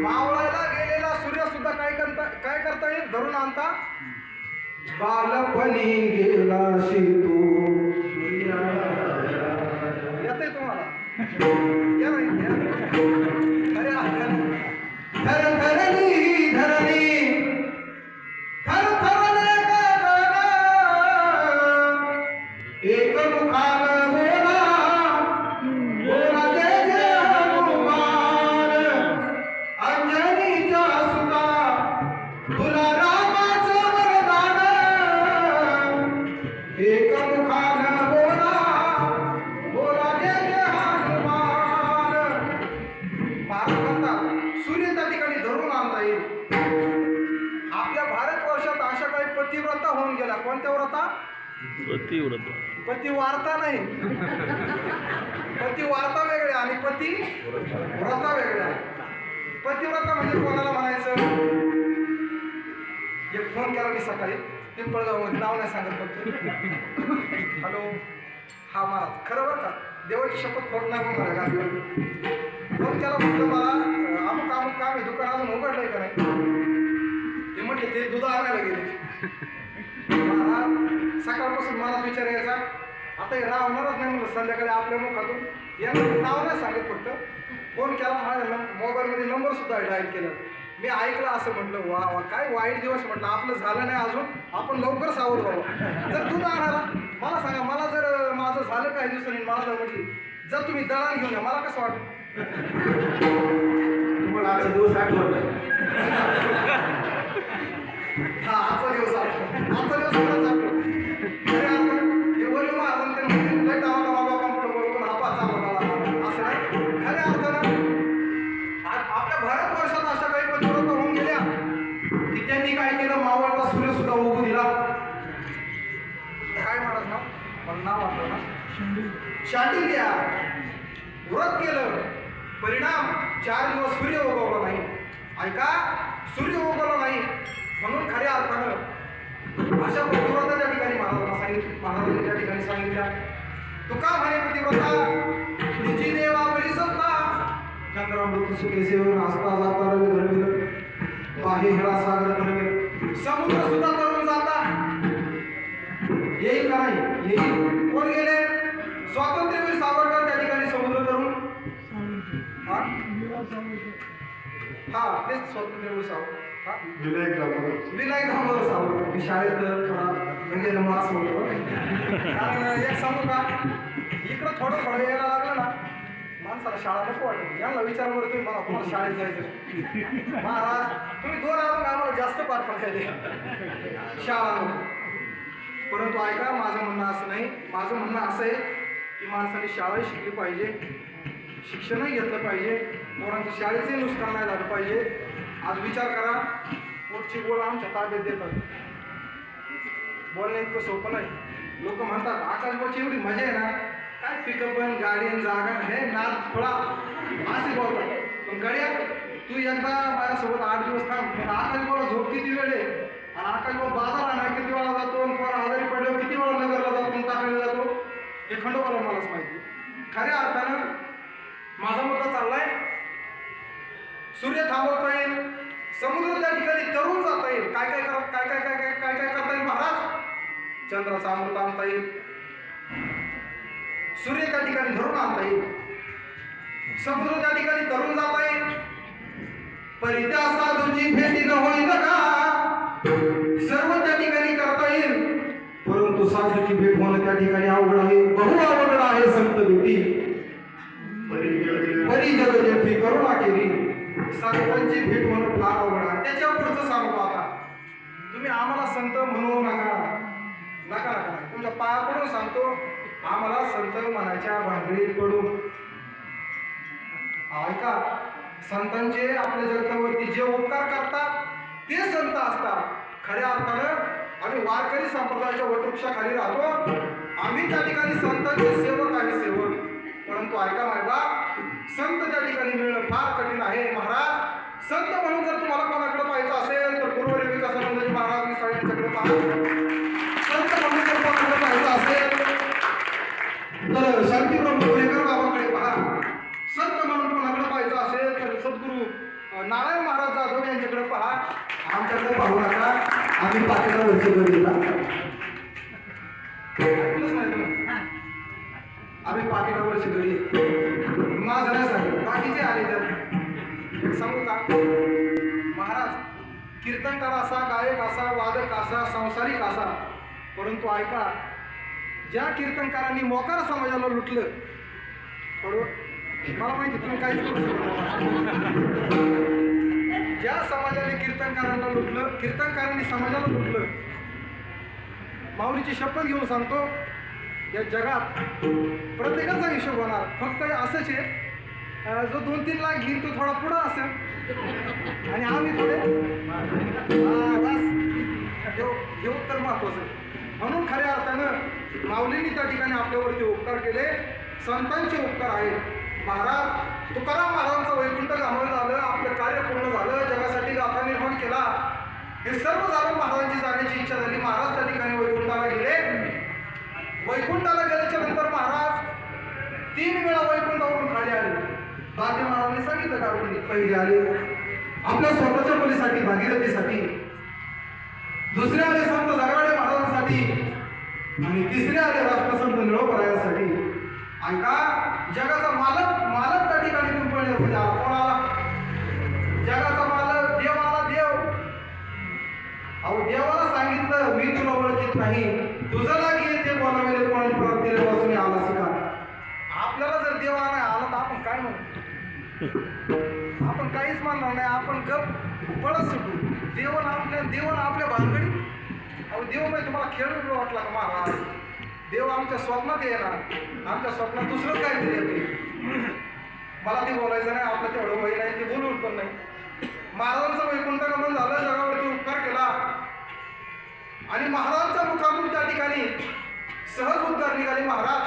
मावळायला गेलेला सूर्य सुद्धा काय करता येईल? धरून आणता. बालपणी गेलाशी तू येतंय तुम्हाला? या नाही अरे धर धरणी धरणी थर थरले गगन, एक मुखान बोला बोला जय जय हनुमान, अंजनीच्या सुता तुला रामाचं वरदान, एक मुखान बोला बोला जय जय हनुमान. म्हणतात सूर्य त्या ठिकाणी धरून आणता येईल. आपल्या भारतवर्षात अशा काही पतिव्रता होऊन गेल्या. कोणत्या व्रता? पतिव्रत. पतिवार्ता नाही. पतिवार्ता वेगळ्या आणि पती व्रता वेगळ्या. पतिव्रता म्हणजे कोणाला म्हणायचं? एक फोन केला मी सकाळी पिंपळगावमध्ये, नाव नाही सांगत फक्त. हॅलो, हा महाराज, खरं बरं का, देवाची शपथ खोट नाही म्हणणार गाडीवर. फोन केला, म्हटलं मला अमुक अमुक काम आहे, दुकान अजून उघडलंय का नाही? ते म्हटले ते दूध आणायला गेले. महाराज सकाळपासून मला विचार यायचा, आता हे राहणारच नाही म्हणलं संध्याकाळी आपल्या मुखातून. यांना नाव नाही सांगत, फक्त फोन केला, माझ्या मोबाईलमध्ये नंबर सुद्धा डायल केला. मी ऐकलं असं म्हटलं, वा वा काय वाईट दिवस म्हटलं, आपलं झालं नाही अजून, आपण लवकर सावध व्हावं. जर दूध आणायला मला सांगा, मला जर माझं झालं काही दिवसांनी, मला जर म्हटली जर तुम्ही दळण घेऊन या, मला कसं वाटतं? तुम्हाला आजचा दिवस आठवत हा आजचा दिवस आठवतो. आजचा दिवस खरंच आठवतो. खरे अर्थ हे बोलू महाराज ते म्हणते लय डावा डावा बाबांकडे बरोबर हा पाचा बघावा असं नाही. खऱ्या अर्थानं आपल्या भारतवर्षात अशा काही पतिव्रता होऊन गेल्या की त्यांनी काय केलं, मावळता सूर्य सुद्धा उगू दिला. काय म्हणत ना, मला नाव वाटलं ना, शांडिल्य व्रत केलं. परिणाम 4 दिवस सूर्य उगवला नाही. ऐका, सूर्य उगवला नाही म्हणून खऱ्या अर्थानं अशा पतिव्रता त्या ठिकाणी महाराजांनी त्या ठिकाणी सांगितल्या. तुका म्हणे पतिव्रता निजी देवा बरी सत्ता, चंद्रामृत सुखे सेवन असता जाता रवी धर्मिल, बाहे हेळा सागर धर्मिल, समुद्र सुद्धा तरुण जाता येईल का नाही? येईल. कोण गेले? स्वातंत्र्यवीर सावरकर त्या ठिकाणी समुद्र तरुण. हा तेच स्वातंत्र्यवीर सावरकर. विनायक दामोदर सावरकर. मी शाळेत थोडा म्हणजे मास होतो. कारण एक सांगू का, इकडं थोडं यायला लागलं ना, माणसाला शाळा नको वाटत. यांना विचार करतोय मला कोणाला शाळेत जायचं. महाराज तुम्ही 2 अजून आम्हाला जास्त पाठ पडायले शाळा नको. परंतु ऐका, माझं म्हणणं असं नाही. माझं म्हणणं असं आहे की माणसाने शाळाही शिकली पाहिजे, शिक्षणही घेतलं पाहिजे, पोरांचं शाळेचंही नुकसान नाही झालं पाहिजे. आज विचार करा, पोटची गोळ आमच्या ताब्यात देतात. बोलणं इतकं सोपं नाही. लोक म्हणतात आकाशबाची एवढी मजा आहे ना, काय पिकअप गाडी जागा हे नाद थोडा असे बोलतात. पण गड्या तू एकदा माझ्यासोबत 8 दिवस थांब, पण आकाशबाला झोप किती वेळ आहे, आणि आकाशबाब बाजार आणा किती वेळा जातो, आणि पोरा आजारी पडल्यावर किती वेळा नगरला जातो, टाकलेला जातो, हे खंडोबाला मलाच माहिती. खऱ्या अर्थानं माझा मुद्दा चाललाय, सूर्य थांबवता येईल, समुद्र त्या ठिकाणी तरुण जाता येईल. काय काय करता येईल महाराज? चंद्राचा अमृत आणता येईल, सूर्य त्या ठिकाणी धरून आणता येईल, समुद्र त्या ठिकाणी तरुण जाता येईल. परित्या साधूची भेटी न होईल का, सर्व त्या ठिकाणी करता येईल. परंतु साधूची भेट होणं त्या ठिकाणी अवघड आहे, बहु अवघड आहे. संत भेटी परी जग जेठी करुणा केली, संतांची भेट म्हणून फार अवघड आहे. त्याच्या पुढचं सांगतो आता, तुम्ही आम्हाला संत म्हणू नका, नका नका. तुमच्या पायाकडून सांगतो, आम्हाला संत म्हणायच्या भानगडीत पडून ऐका. संतांचे आपल्या जगतावरती जे उपकार करतात ते संत असतात. खऱ्या अर्थानं आम्ही वारकरी संप्रदायाच्या वटवृक्षाखाली राहतो. आम्ही त्या ठिकाणी संतांचे सेवक आहे, सेवक. परंतु ऐका मायबा, संत त्या ठिकाणी मिळणं फार कठीण आहे. महाराज संत म्हणून जर तुम्हाला कोणाकडे पाहायचं असेल तर गुरुवारी विकासानंदजी महाराज मी सगळ्यांच्याकडे पहा. संत म्हणून जर कोणाकडे पाहायचं असेल तर शांतीप्रभू गोरेकर बाबांकडे पहा. संत म्हणून कोणाकडे पाहायचं असेल तर सद्गुरू नारायण महाराज जाधव यांच्याकडे पहा. आमच्याकडे पाहू नका, आम्ही पाठीला वरची गडीला ऐकलंच नाही तुम्ही. आम्ही पाकिटावरची गडी माझं नाही सांगितलं, बाकीचे आले तर एक सांगू का महाराज, कीर्तनकार असा, गायक असा, वादक असा, संसारिक असा, परंतु ऐका, ज्या कीर्तनकारांनी मोकार समाजाला लुटलं, मला माहिती तुम्ही काहीच करू शकत, ज्या समाजाने कीर्तनकारांना लुटलं, कीर्तनकारांनी समाजाला लुटलं, माऊलीची शपथ घेऊन सांगतो, या जगात प्रत्येकाचा हिशोब होणार. फक्त असंच आहे जो 2-3 लाख घेईन तो थोडा पुढं असेल आणि आम्ही थोडे बस हे उत्तर महत्वाचं आहे. म्हणून खऱ्या अर्थानं माऊलींनी त्या ठिकाणी आपल्यावरती उपकार केले, संतांचे उपकार आहेत. महाराज तुकाराम महाराजांचं वैकुंठ गमन झालं, आपलं कार्य पूर्ण झालं, जगासाठी गाथा निर्माण केला, हे सर्व झालं. महाराजांची जाण्याची इच्छा झाली, महाराज त्या ठिकाणी वैकुंठाला गेले. वैकुंठाला गेल्याच्या नंतर महाराज 3 वेळा वैकुंठावरून खाली आले. बाकी महाराजांनी सांगितलं का पहिले आले आपल्या स्वतःच्या मुलीसाठी, भागीरथीसाठी, दुसरे आले संत जगराडे महाराजांसाठी आणि तिसरे आले राष्ट्रसंत निळोपरायांसाठी. ऐका, जगाचा मालक त्या ठिकाणी पिंपळनेर मध्ये आला. कोणाला? जगाचा मालक देव आला. देव अहो देवाला सांगितलं मी तुला ओळखीत नाही, तुझं लागी येते बोलावेले कोणी प्राप्तीला बसून आला शिका. आपल्याला जर देव नाही आला तर आपण काय म्हणू? आपण काहीच मानणार नाही, आपण गप पळत सुटू. देवन आपल्या भानगडी. अहो देव म्हणजे तुम्हाला खेळ वाटला का महाराज? देव आमच्या स्वप्नात येणार, आमच्या स्वप्नात दुसरंच काहीतरी येते. मला ते बोलायचं नाही, आपलं तेवढं वय नाही, ते बोलून पण नाही. महाराजांचं वैकुंठ गमन झालं, जगावरती उपकार केला आणि महाराजांच्या मुखातून त्या ठिकाणी सहज उद्गार निघाले, महाराज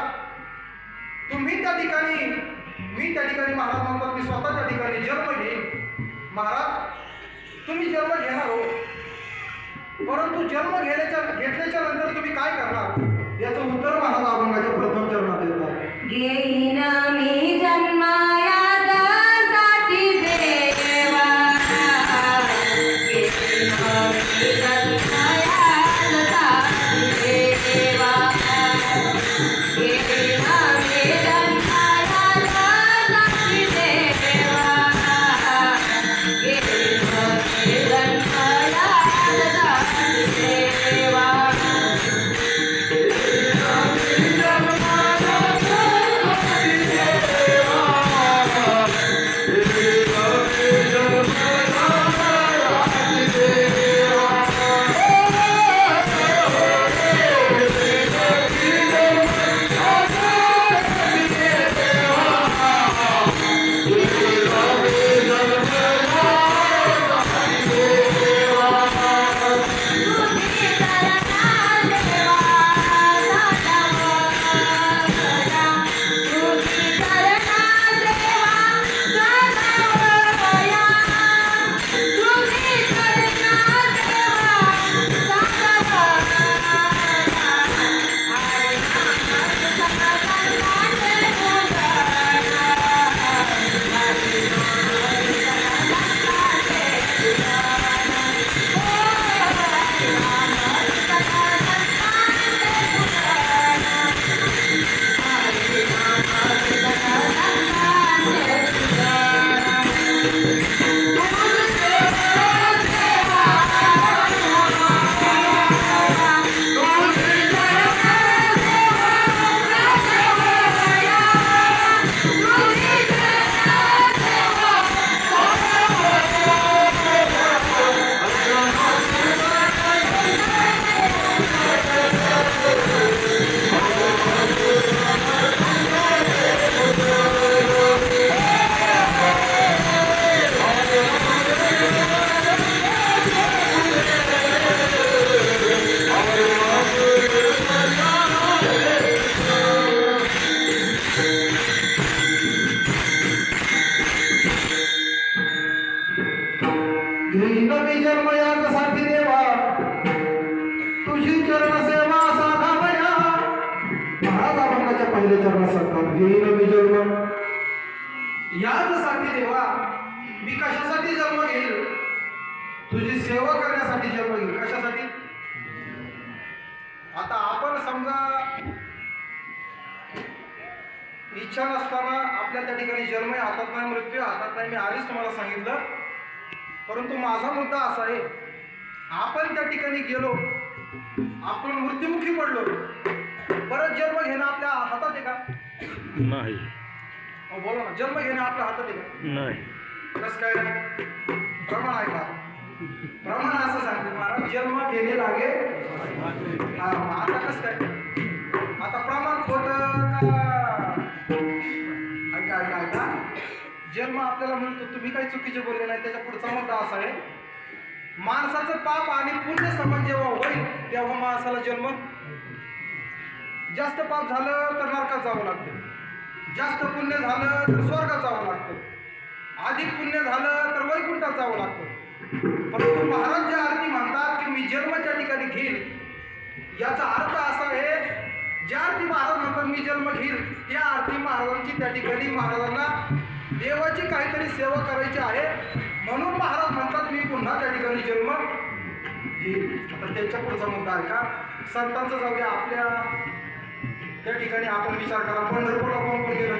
तुम्ही त्या ठिकाणी, मी त्या ठिकाणी, महाराज म्हणतात मी स्वतः त्या ठिकाणी जन्म घेईन. महाराज तुम्ही जन्म घेणार हो, परंतु जन्म घेतल्याच्या नंतर तुम्ही काय करणार याचं उत्तर महाराज अभंगाच्या प्रथम चरणात देतात. घेईन मी जन्म यासाठी देवा, घेईन मी जन्म यासाठी देवा, घेईन मी जन्म यासाठी देवा, घेईन मी जन्म यासाठी देवा. घेईन मी जन्म यासाठी देवा, तुझी चरण सेवा साधावया. महाराज अभंगाच्या पहिल्या चरणात सांगतात, घेईन मी जन्म यासाठी देवा, मी कशासाठी जन्म घेईल? तुझी सेवा करण्यासाठी जन्म घेईल. कशासाठी? आता आपण समजा इच्छा नसताना आपल्या त्या ठिकाणी जन्म हातात नाही, मृत्यू हातात नाही, मी आधीच तुम्हाला सांगितलं. परंतु माझा मुद्दा असा आहे, आपण त्या ठिकाणी गेलो, आपण मृत्युमुखी पडलो, परत जन्म घेणं आपल्या हातात आहे का? नाही. बोला ना, जन्म घेणं आपल्या हातात आहे का? नाही. कसं काय नाही? प्रमाण आहे का? प्रमाण असं सांगते महाराज, जन्म घेणे लागे. आता कसं काय? आता प्रमाण खोटं का? ऐका ऐका ऐका, जन्म आपल्याला म्हणतो, तुम्ही काही चुकीचे बोलले नाही. त्याच्या पुढचा मुद्दा असा आहे, माणसाचं पाप आणि पुण्य समान जेव्हा होईल तेव्हा माणसाला जन्म. जास्त पाप झालं तर नरकात जावं लागतं, जास्त पुण्य झालं तर स्वर्गात जावं लागतं, अधिक पुण्य झालं तर वैकुंठात जावं लागतं. परंतु महाराज ज्या अर्थी म्हणतात की मी जन्म त्या ठिकाणी घेईल, याचा अर्थ असा आहे, ज्या अर्थी महाराज म्हणतात मी जन्म घेईल, त्या अर्थी महाराजांची त्या ठिकाणी महाराजांना देवाची काहीतरी सेवा करायची आहे, म्हणून महाराज म्हणतात मी पुन्हा त्या ठिकाणी जन्म घेईल. आता त्याच्या पुढचा मुद्दा आहे का संतांचं जाऊ द्या, आपल्या त्या ठिकाणी आपण विचार करा, पंढरपूरला कोण कोण गेलं?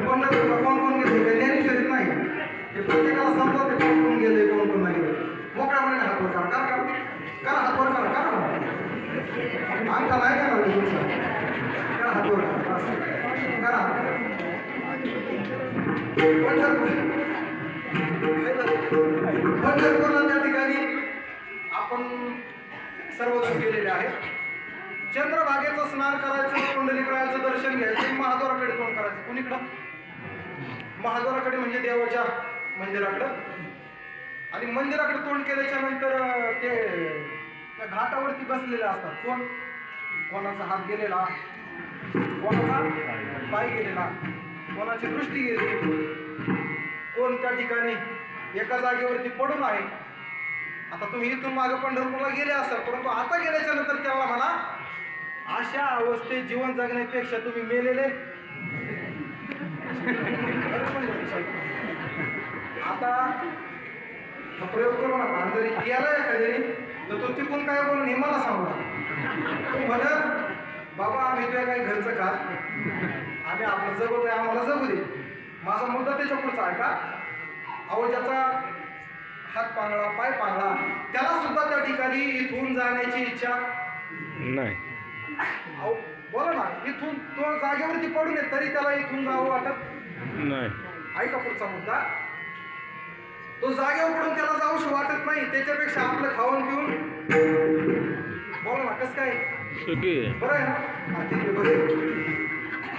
पंढरपूरला कोण कोण गेले? काही ज्ञानेश्वरीत नाही, हे प्रत्येकाला समजा ते कोण कोण गेले कोण कोण नाही गेले. मोकळ्या मनाने हात वर करा, करा हात वर करा, करा अंका नाही करा तुमचा, करा हात वर करा, करा. पंढरपूरला त्या ठिकाणी आपण सर्वजण गेलेले आहेत. चंद्रभागेचं स्नान करायचं, पुंडलिकाचं दर्शन घ्यायचं, महाद्वाराकडे तोंड करायचं. कुणीकडं? महाद्वाराकडे म्हणजे देवाच्या मंदिराकडं. आणि मंदिराकडे तोंड केल्याच्या नंतर ते त्या घाटावरती बसलेले असतात. कोण? कोणाचा हात गेलेला, कोणाचा पाय गेलेला, कोणाची दृष्टी गेली, कोण त्या ठिकाणी एका जागेवरती पडून आहे. आता तुम्ही इथून मागे पंढरपूरला गेले असाल, परंतु आता गेल्याच्या नंतर त्याला म्हणा, अशा अवस्थेत जीवन जगण्यापेक्षा तुम्ही मेलेले. आता प्रयोग करू नका. जरी गेला एखाद्याने तर तो तिकून काय बोलून हे मला सांगू म्हणत, बाबा आम्ही तुझ्या काही घरचं का, आम्ही आपलं जगवतोय, आम्हाला जगू दे. माझा मुद्दा त्याच्या पुढचा आहे का, अहो ज्याचा हात पांगळा, पाय पांगळा, त्याला सुद्धा त्या ठिकाणी इथून जाण्याची इच्छा नाही. अहो बोला ना, इथून तो जागेवरती पडून येत तरी त्याला इथून जावं वाटत नाही. ऐका पुढचा मुद्दा, तो जागेवर पडून त्याला जाऊशी वाटत नाही, त्याच्यापेक्षा आपलं खाऊन पिऊन बोला ना कसं काय सुखी आहे. बरं आहे ना. हा, ठीक आहे, बरं आहे.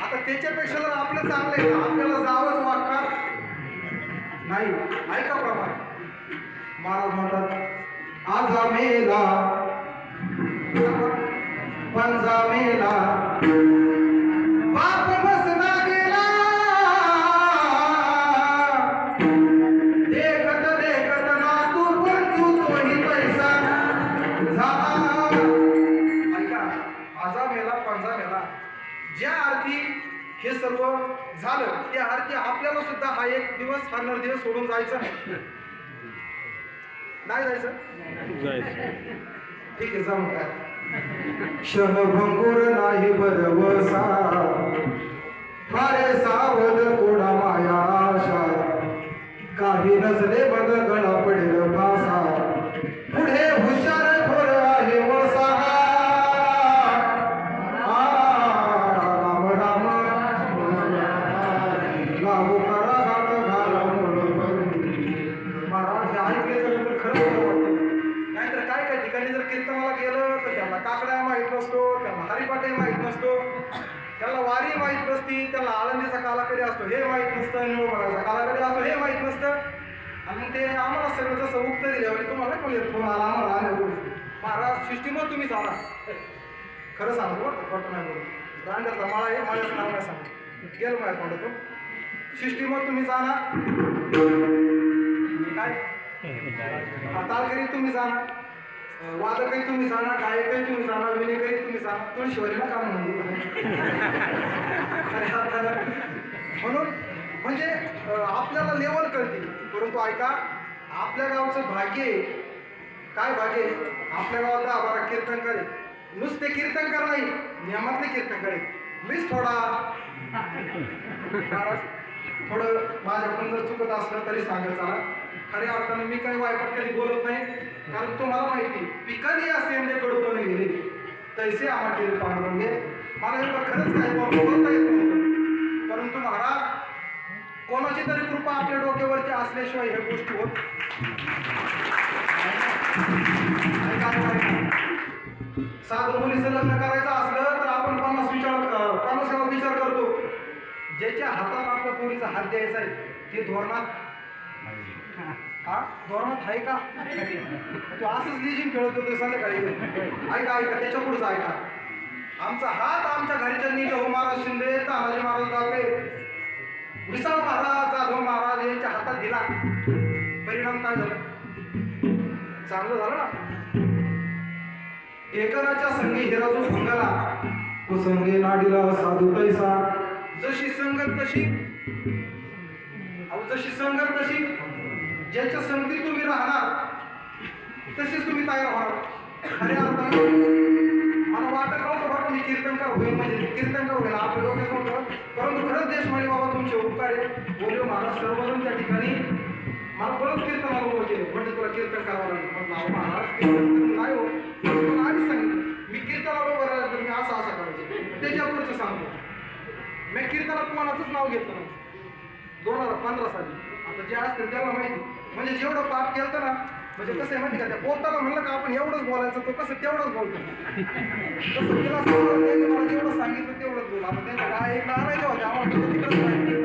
आता त्याच्यापेक्षा जर आपलं चांगलं आहे, आपल्याला जावंच वाटणार नाही. ऐका प्रमाण महाराज म्हणतात, आजा मेला पंजा मेला, बाप बसना गेला, देखत देखत ना तू पण तू तोही पैसा झाला. ऐका, आजा मेला पंजा मेला, ज्या अर्थी हे सर्व झालं त्या अर्थी आपल्याला सुद्धा हा एक दिवस, हा नरदिवस सोडून जायचं नाही जायचं. ठीक आहे, जाऊन काय क्षणभंगुर नाही बरवसा, फारे सावध कोडा माया आशा, काही नसले बघ गळा पडेल फासा, पुढे हुशार थोर आहे वसा. राम राम लागू करा गात घाला महाराज. ऐकलं तर खरं वाटतं. नाहीतर काय काय ठिकाणी जर कीर्तनाला गेलं तर त्यांना काकड्या माहीत नसतो, त्यांना हरिपाठही माहीत नसतो, त्याला वारी माहीत नसती, त्याला आळंदीचा कालाकडी असतो हे माहीत नसतं, निळोबाचा कालाकडी असतो हे माहीत नसतं. आणि ते आम्हाला सगळं जसं उक्त दिल्यावर तुम्हाला पण फोन आला आम्हाला आल्या महाराज सिस्टीमवर तुम्ही जाणार. खरं सांगतो खोटं नाही बोलू, रांड्याचा माळा आहे, माझ्याचं नाव नाही सांगतो, गेलो माझ्या तोंडातून. सिस्टीमवर तुम्ही जाणार काय, तालकरी तुम्ही जाणार, वादकही तुम्ही जाणार, गायकही तुम्ही जाणार, विनेकरी तुम्ही जाणार, तुळशीवरीला काम म्हणून म्हणजे आपल्याला लेवल कळते. परंतु ऐका, आपल्या गावचं भाग्य आहे. काय भाग्य आहे? आपल्या गावात 10-12 कीर्तनकार आहे. नुसते कीर्तनकार नाही, नियमातले कीर्तनकार आहे. मीच थोडा थोडं माझ्याकडून जर चुकत असलं तरी सांगत चला. खऱ्या अर्थानं मी काही वाईट कधी बोलत नाही, कारण तुम्हाला माहिती पिकाने या सेंदे कडून गेले तैसे आम्हा केले पांडुरंगे. मला एवढं खरंच काही बोलता येत नव्हतं, परंतु महाराज कोणाची तरी कृपा आपल्या डोक्यावरती असल्याशिवाय ह्या गोष्टी होत. साधं मुलीचं लग्न करायचं असलं तर आपण 50 विचार करतो. ज्याच्या हातात आपल्या पोरीचा हात द्यायचा आहे ते धोरणात हा धोरणात आहे का तो असंच लिजिंग खेळत होतो संध्याकाळी ऐका ऐका त्याच्या पुढेच ऐका आमचा हात आमच्या घरच्या नील हो महाराज शिंदे तानाजी महाराज गावले विशाल महाराज जाधव महाराज यांच्या हातात दिला परिणाम काय झाला चांगलं झालं ना एकनाच्या संगी हिराजू भंगाला कुसंगे नाडीला साधू कैसा जशी संगत तशी जशी संगत तशी ज्याच्या संगतीत तुम्ही राहणार तशीच तुम्ही तयार होणार अरे आता मला वाटत नव्हतं बरं मी कीर्तनकार होईल म्हणजे कीर्तनकार होईल आपल्या डोक्यात नव्हतं परंतु खरंच देशमाळी बाबा तुमचे उपकार आहे बोलले महाराज सर्वजण त्या ठिकाणी मला परत कीर्तन अनुभव केले म्हणजे तुला कीर्तन करावं लागेल म्हटलं अहो महाराज कीर्तन नाही हो तुला आधीच सांगितलं मी कीर्तनाला बरं तर मी असं करायचं त्याच्या पुढचं सांगतो मी कीर्तनात कोणाचंच नाव घेतलं नाही 2015 साली आता जे असतील त्याला माहिती म्हणजे जेवढं पाठ केलं ना म्हणजे कसं आहे माहिती का त्या पोताला म्हणलं का आपण एवढंच बोलायचं तो कसं तेवढंच बोलतो तसं तिला त्यांनी मला जेवढं सांगितलं तेवढंच बोल आता त्यांच्या काय एक नारायचं होते आम्हाला तिकडंच माहिती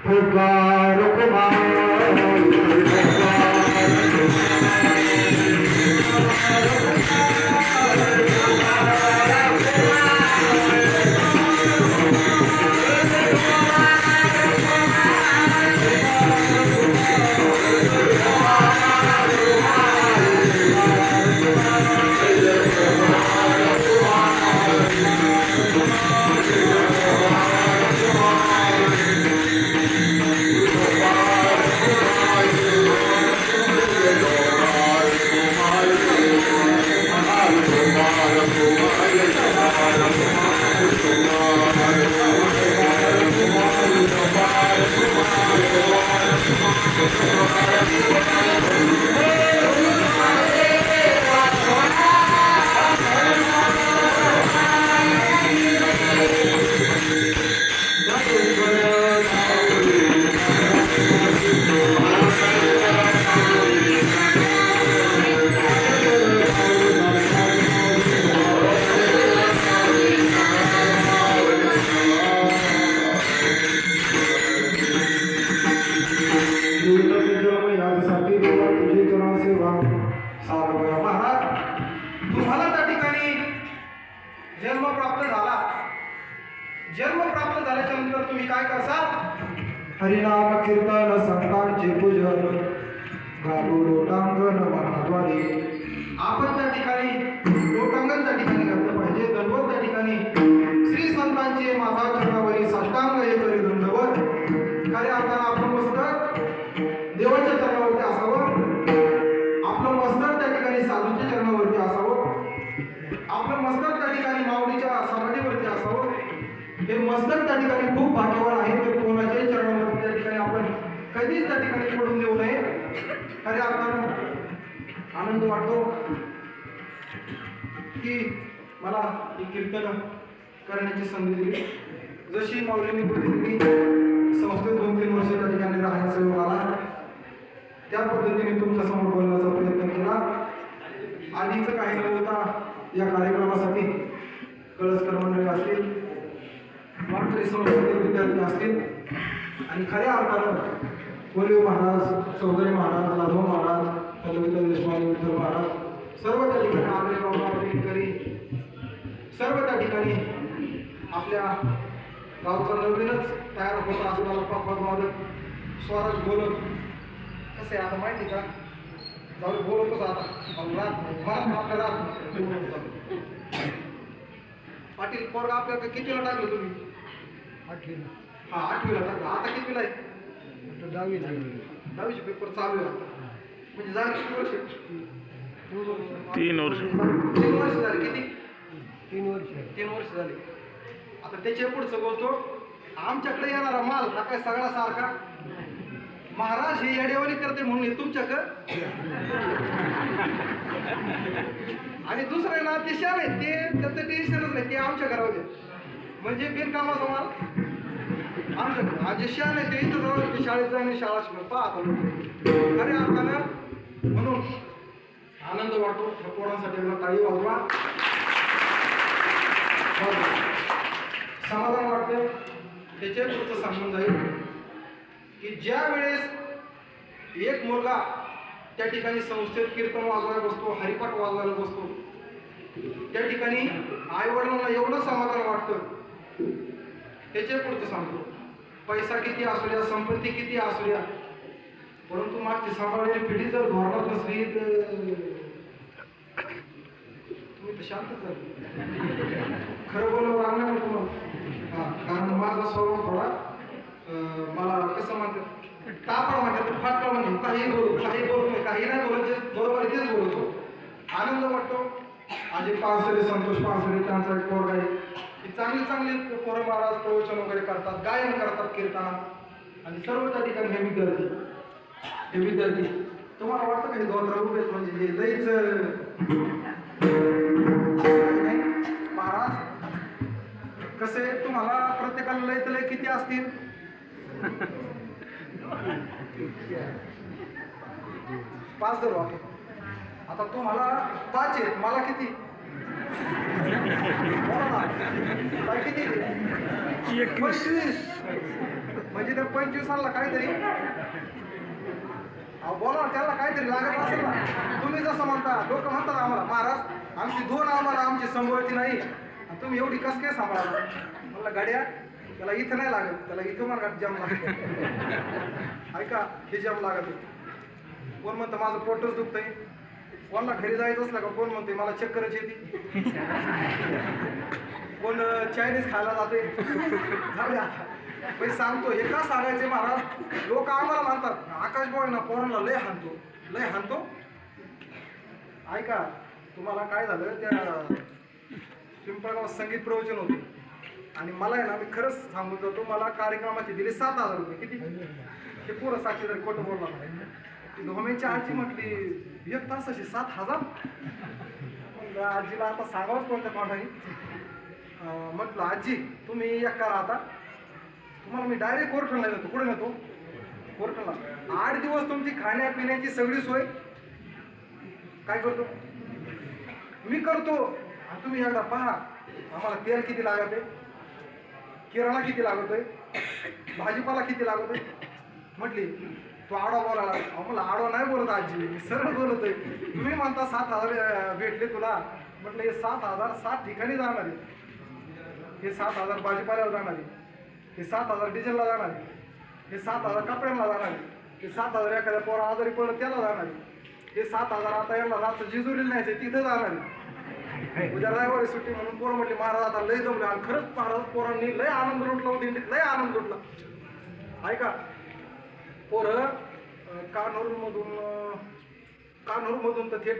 पुकार महाराज तुम्हाला त्या ठिकाणी जन्म प्राप्त झाला जन्म प्राप्त झाल्याच्या नंतर तुम्ही काय करसाल हरिनाम कीर्तन संतांचे पूजन गाडू लोटांगण महाद्वारे आपण त्या ठिकाणी लोटांगण त्या ठिकाणी घातलं पाहिजे दंडवत त्या ठिकाणी श्री संतांचे माता चरणावरी साष्टांग हे करी दंडवत खऱ्या अर्थानं आपलं मस्तक देवाच्या चरणावरती असावं आपलं मस्तक त्या ठिकाणी साधूच्या चरणावरती असावं आपलं मस्तक त्या ठिकाणी माऊलीच्या समाधीवरती असावं हे मस्तक त्या ठिकाणी खूप भाग्यवान आहे ते कोणाच्याही चरणावरती त्या ठिकाणी आपण कधीच त्या ठिकाणी पडून देऊ नये खऱ्या अर्थानं आनंद वाटतो की मला ही कीर्तन करण्याची संधी दिली जशी माऊलींनी दिली संस्थेत 2-3 वर्ष त्या ठिकाणी राहण्याचा योग आला त्या पद्धतीने तुमच्या समोर बोलण्याचा प्रयत्न केला आधीचं काही न होता या कार्यक्रमासाठी कळसकर मंडळी असतील वारकरी संस्थेतील विद्यार्थी असतील आणि खऱ्या अर्थानं वरीव महाराज चौधरी महाराज लाधव महाराज पल्लविता देशपांडे विठ्ठल महाराज सर्व त्या ठिकाणी आपले गावकरी सर्व त्या ठिकाणी आपल्या गावचा नवीनच तयार होत असणारा पदवादक स्वराज बोलत कसं आहे आता माहिती का जाऊ बोलतोच आता रात आपल्याला पाटील पोरगा आपल्याला कितीला टाकलं तुम्ही 8वीला टाकलं आता कितीला आहे 10वीचे पेपर चालू आहे म्हणजे झाले किती वर्ष 3 वर्ष 3 वर्ष झाले किती 3 वर्ष झाले आता त्याच्या पुढचं बोलतो आमच्याकडे येणारा माल हा काय सगळा सारखा महाराज हे येडेवाणी करते म्हणून हे तुमच्याकडं आणि दुसरं ना ते शाळे ते त्याचं टेन्शनच नाही ते आमच्या घरामध्ये म्हणजे बिनकामाचा माल आमच्याकडे आज जे शाळे ते इथं जवळ ते शाळेत जाणे शाळा शिकवत पाहता खऱ्या अर्थानं म्हणून आनंद वाटतो ह्या पोरांसाठी मला टाळी वाजवा समाधान वाटते त्याच्या पुढचं सांगून जाईल की ज्या वेळेस एक मुलगा त्या ठिकाणी संस्थेत कीर्तन वाजवायला बसतो, हरिपाठ वाजवायला बसतो, त्या ठिकाणी आईवडिलांना एवढं समाधान वाटतं. त्याच्या पुढचं सांगतो, पैसा किती असू द्या, संपत्ती किती असू द्या, परंतु मागची सांभाळलेली पिढी जर धोरणात नसली तर तुम्ही तर शांतच झाले. खरं बोलावं लागणार नाही तुम्हाला. कारण माझा स्वभाव थोडा मला कसं म्हणतात, तापड म्हणतात, फाटका म्हणजे काही बोलू नाही, काही नाही बोलत, जे बरोबर आहे तेच बोलतो. आनंद वाटतो. आजी पानसरे, संतोष पानसरे, त्यांचा एक पोरगा आहे की चांगली पोरं महाराज प्रवचन वगैरे करतात, गायन करतात कीर्तनात. आणि सर्व त्या ठिकाणी हे विद्यार्थी तुम्हाला वाटतं काही दोन उभे म्हणजे हे लईच नाही महाराज कसे तुम्हाला प्रत्येकाला लय तर लय किती असतील? पाच धरू आपण. आता तुम्हाला 5 आहेत, मला किती? बोला ना. काय किती? 25. म्हणजे त्या 25 काहीतरी बोला, त्याला काहीतरी लागत असेल ना. तुम्ही जसं म्हणता, लोक म्हणतात आम्हाला महाराज आमची 2 आम्हाला आमची सांभाळती नाही, तुम्ही एवढी कस काय सांभाळा? मला गाड्या त्याला इथं नाही लागत, त्याला इथं मला जम लागत. ऐका, हे जम लागत. कोण म्हणतं माझं पोटच दुखतंय, कोणाला घरी जायचं असलं का कोण म्हणते मला चक्करच येते, कोण चायनीज खायला जाते. मी सांगतो, हे का सांगायचे महाराज? लोक आम्हाला म्हणतात आकाश भाऊ ना पोरांना लय हाणतो. ऐका, तुम्हाला काय झालं, त्या पिंपळगावात संगीत प्रवचन होते आणि मला आहे ना, मी खरंच सांगून जातो, मला कार्यक्रमाचे दिले 7,000 रुपये. किती? हे पोरं साक्षीदार खोटं बोलला नाही. धोमेची आजी म्हटली 1 तासाची 7,000. आजीला आता सांगावंच कोणत्या तोंडाने. म्हटलं आजी तुम्ही एक करा, आता तुम्हाला मी डायरेक्ट कोर्टला नेतो. कुठे नेतो? कोर्टला. 8 दिवस तुमची खाण्यापिण्याची सगळी सोय काय करतो मी करतो. तुम्ही एकदा पहा आम्हाला तेल किती लागत आहे, किराणा किती लागत आहे, भाजीपाला किती लागत आहे. म्हटली तो आडवा बोलायला. मला आडवा नाही बोलत आजी, मी सरळ बोलतोय. तुम्ही म्हणता 7,000 भेटले तुला. म्हटलं हे 7,000 7 ठिकाणी जाणार आहे. हे 7,000 भाजीपाल्याला जाणार आहे, हे 7,000 डिझेलला जाणार आहे, हे 7,000 कपड्यांना जाणार आहे, हे 7,000 एखाद्या पोरा आजारी पडलं त्याला जाणार आहे, हे 7,000 आता यांना रात्र जिजुरीला न्यायचं तिथं जाणार आहे. उद्या रविवारी सुट्टी म्हणून पोरं म्हटली महाराज आता लय जमले. आणि खरंच महाराज पोरांनी लय आनंद लुटला, दिंडीत लय आनंद लुटला. ऐका, पोरं कान्होरमधून तर थेट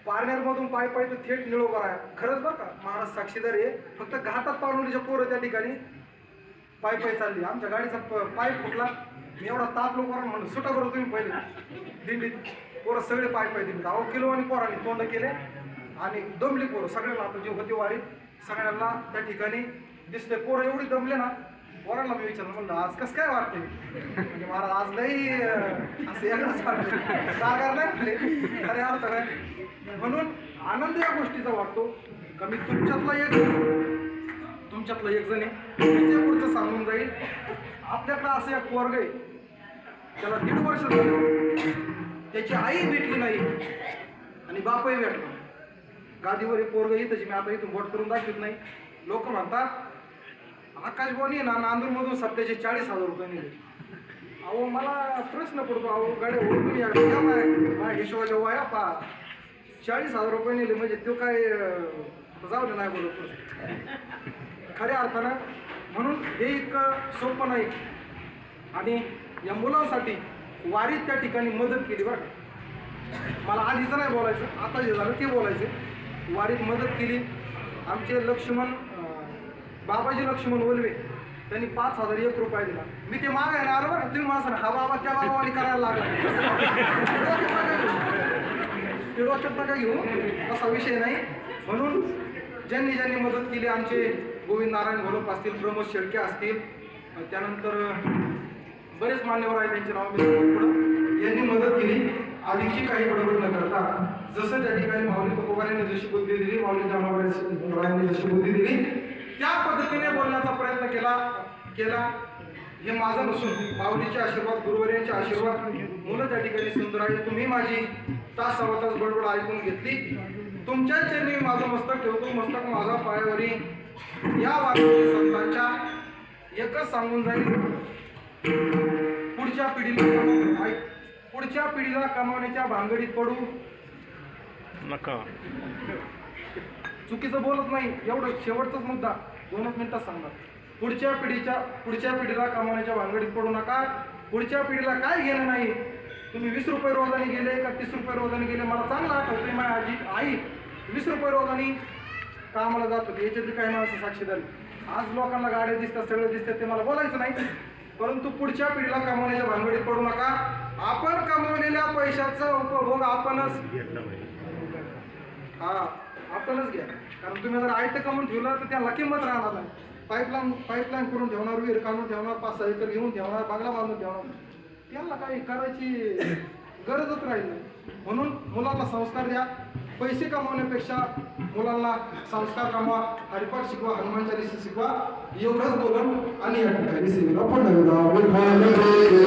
पारनेरमधून पाय तर थेट निळोबा आहे. खरंच बरं का, महाराज साक्षीदार आहे. फक्त घाटात पावणीच्या पोरं त्या ठिकाणी पाय चालली. आमच्या गाडीचा पाय फुटला. मी एवढा तापलो पोरांना म्हणलं सुटा बरं तुम्ही पहिले दिंडीत. पोरं सगळे पाय दिंडीत 1 किलो आणि पोरांनी तोंड केले आणि दमली पोरं सगळ्यांना. आता जे होते वारीत सगळ्यांना त्या ठिकाणी दिसले. पोरं एवढी दमले ना, पोरांना मी विचारलं म्हणलं आज कसं काय वाटते? म्हणजे महाराज आज नाही असं एकदाच वाटलं, सागर नाही म्हटले, खरे अर्थ नाही. म्हणून आनंद या गोष्टीचा वाटतो का मी तुमच्यातला एक जण आहे. त्याच्या पुढचं सांगून जाईल. आपल्याकडं असं एक पोरग आहे, त्याला 1.5 वर्ष झालं, त्याची आई भेटली नाही आणि बापही भेटला. गादीवर एक पोरग इथंच, मी आता इथून बोट करून दाखवत नाही. लोक म्हणतात आकाशवाणी ना नांदूरमधून सध्याचे 40,000 रुपये नेले. अहो मला प्रश्न पडतो, अहो गाड्या ओळखून या माझ्या हिशोबाच्या वाया पा 40,000 रुपये नेले म्हणजे तो काय जाऊ दे नाही बोलत खऱ्या अर्थानं. म्हणून हे इतकं सोपं नाही. आणि या मुलांसाठी वारीत त्या ठिकाणी मदत केली बरं का. मला आधीचं नाही बोलायचं, आता जे झालं ते बोलायचं. वारीत मदत केली. आमचे बाबाजी लक्ष्मण वलवे त्यांनी 5,001 रुपये दिला. मी ते मागायला आलो बरं. तुम्ही मला हा बाबा त्या बाबावानी करायला लागला. ते डोक्यात नका घेऊ, असा विषय नाही. म्हणून ज्यांनी मदत केली, आमचे गोविंद नारायण घोलप असतील, प्रमोद शेळके असतील, त्यानंतर बरेच मान्यवर आहेत, त्यांचे नाव मी पुढं, यांनी मदत केली. आधीची काही बडबड न करता जसं त्या ठिकाणी माऊली तुकोबारायांनी जशी बुद्धी दिली, माऊली जामाबाईंनी जशी बुद्धी दिली, त्या पद्धतीने बोलण्याचा प्रयत्न केला हे माझं नसून माऊलीचे आशीर्वाद, गुरुवर्यांचे आशीर्वाद, मुलं त्या ठिकाणी सुंदर आहे. तुम्ही माझी तास सव्वा तास बडबड ऐकून घेतली. तुमच्या चरणी मी माझं मस्तक ठेवतो, मस्तक माझा पायावरी. या वारकरी संतांच्या एकच सांगून जाईल, पुढच्या पिढीला कमावण्याच्या भानगडीत पडू नका. चुकीचं बोलत नाही. एवढं शेवटचाच मुद्दा 2 मिनिटात सांगणार. पुढच्या पिढीला कमावण्याच्या भानगडीत पडू नका. पुढच्या पिढीला काय घेणं नाही. तुम्ही 20 रुपये रोजाने गेले का 30 रुपये रोजाने गेले, मला चांगला आठवते. माझी आई 20 रुपये रोजाने कामाला जात होती. याच्यातली काही माणसं साक्षीदार. आज लोकांना गाड्या दिसतात, सगळं दिसतात, ते मला बोलायचं नाही. परंतु पुढच्या पिढीला कमावण्याच्या भानगडीत पडू नका. आपण कमवलेल्या पैशाचा उपभोग आपणच घ्या. कारण तुम्ही जर आयतं कमवून ठेवलं तर त्याला किंमत राहणार नाही. पाईपलाईन करून ठेवणार, विहीर काढून ठेवणार, 5-6 एकर घेऊन ठेवणार, बांगला बांधून ठेवणार, त्यांना काही करायची गरजच राहील नाही. म्हणून मुलांना संस्कार द्या. पैसे कमावण्यापेक्षा मुलांना संस्कार कमवा. हरिपाठ शिकवा, हनुमान चालीसा शिकवा. एवढंच बोलून आणि या ठिकाणी सेवेला पुन्हा एकदा विठ्ठल जय जय.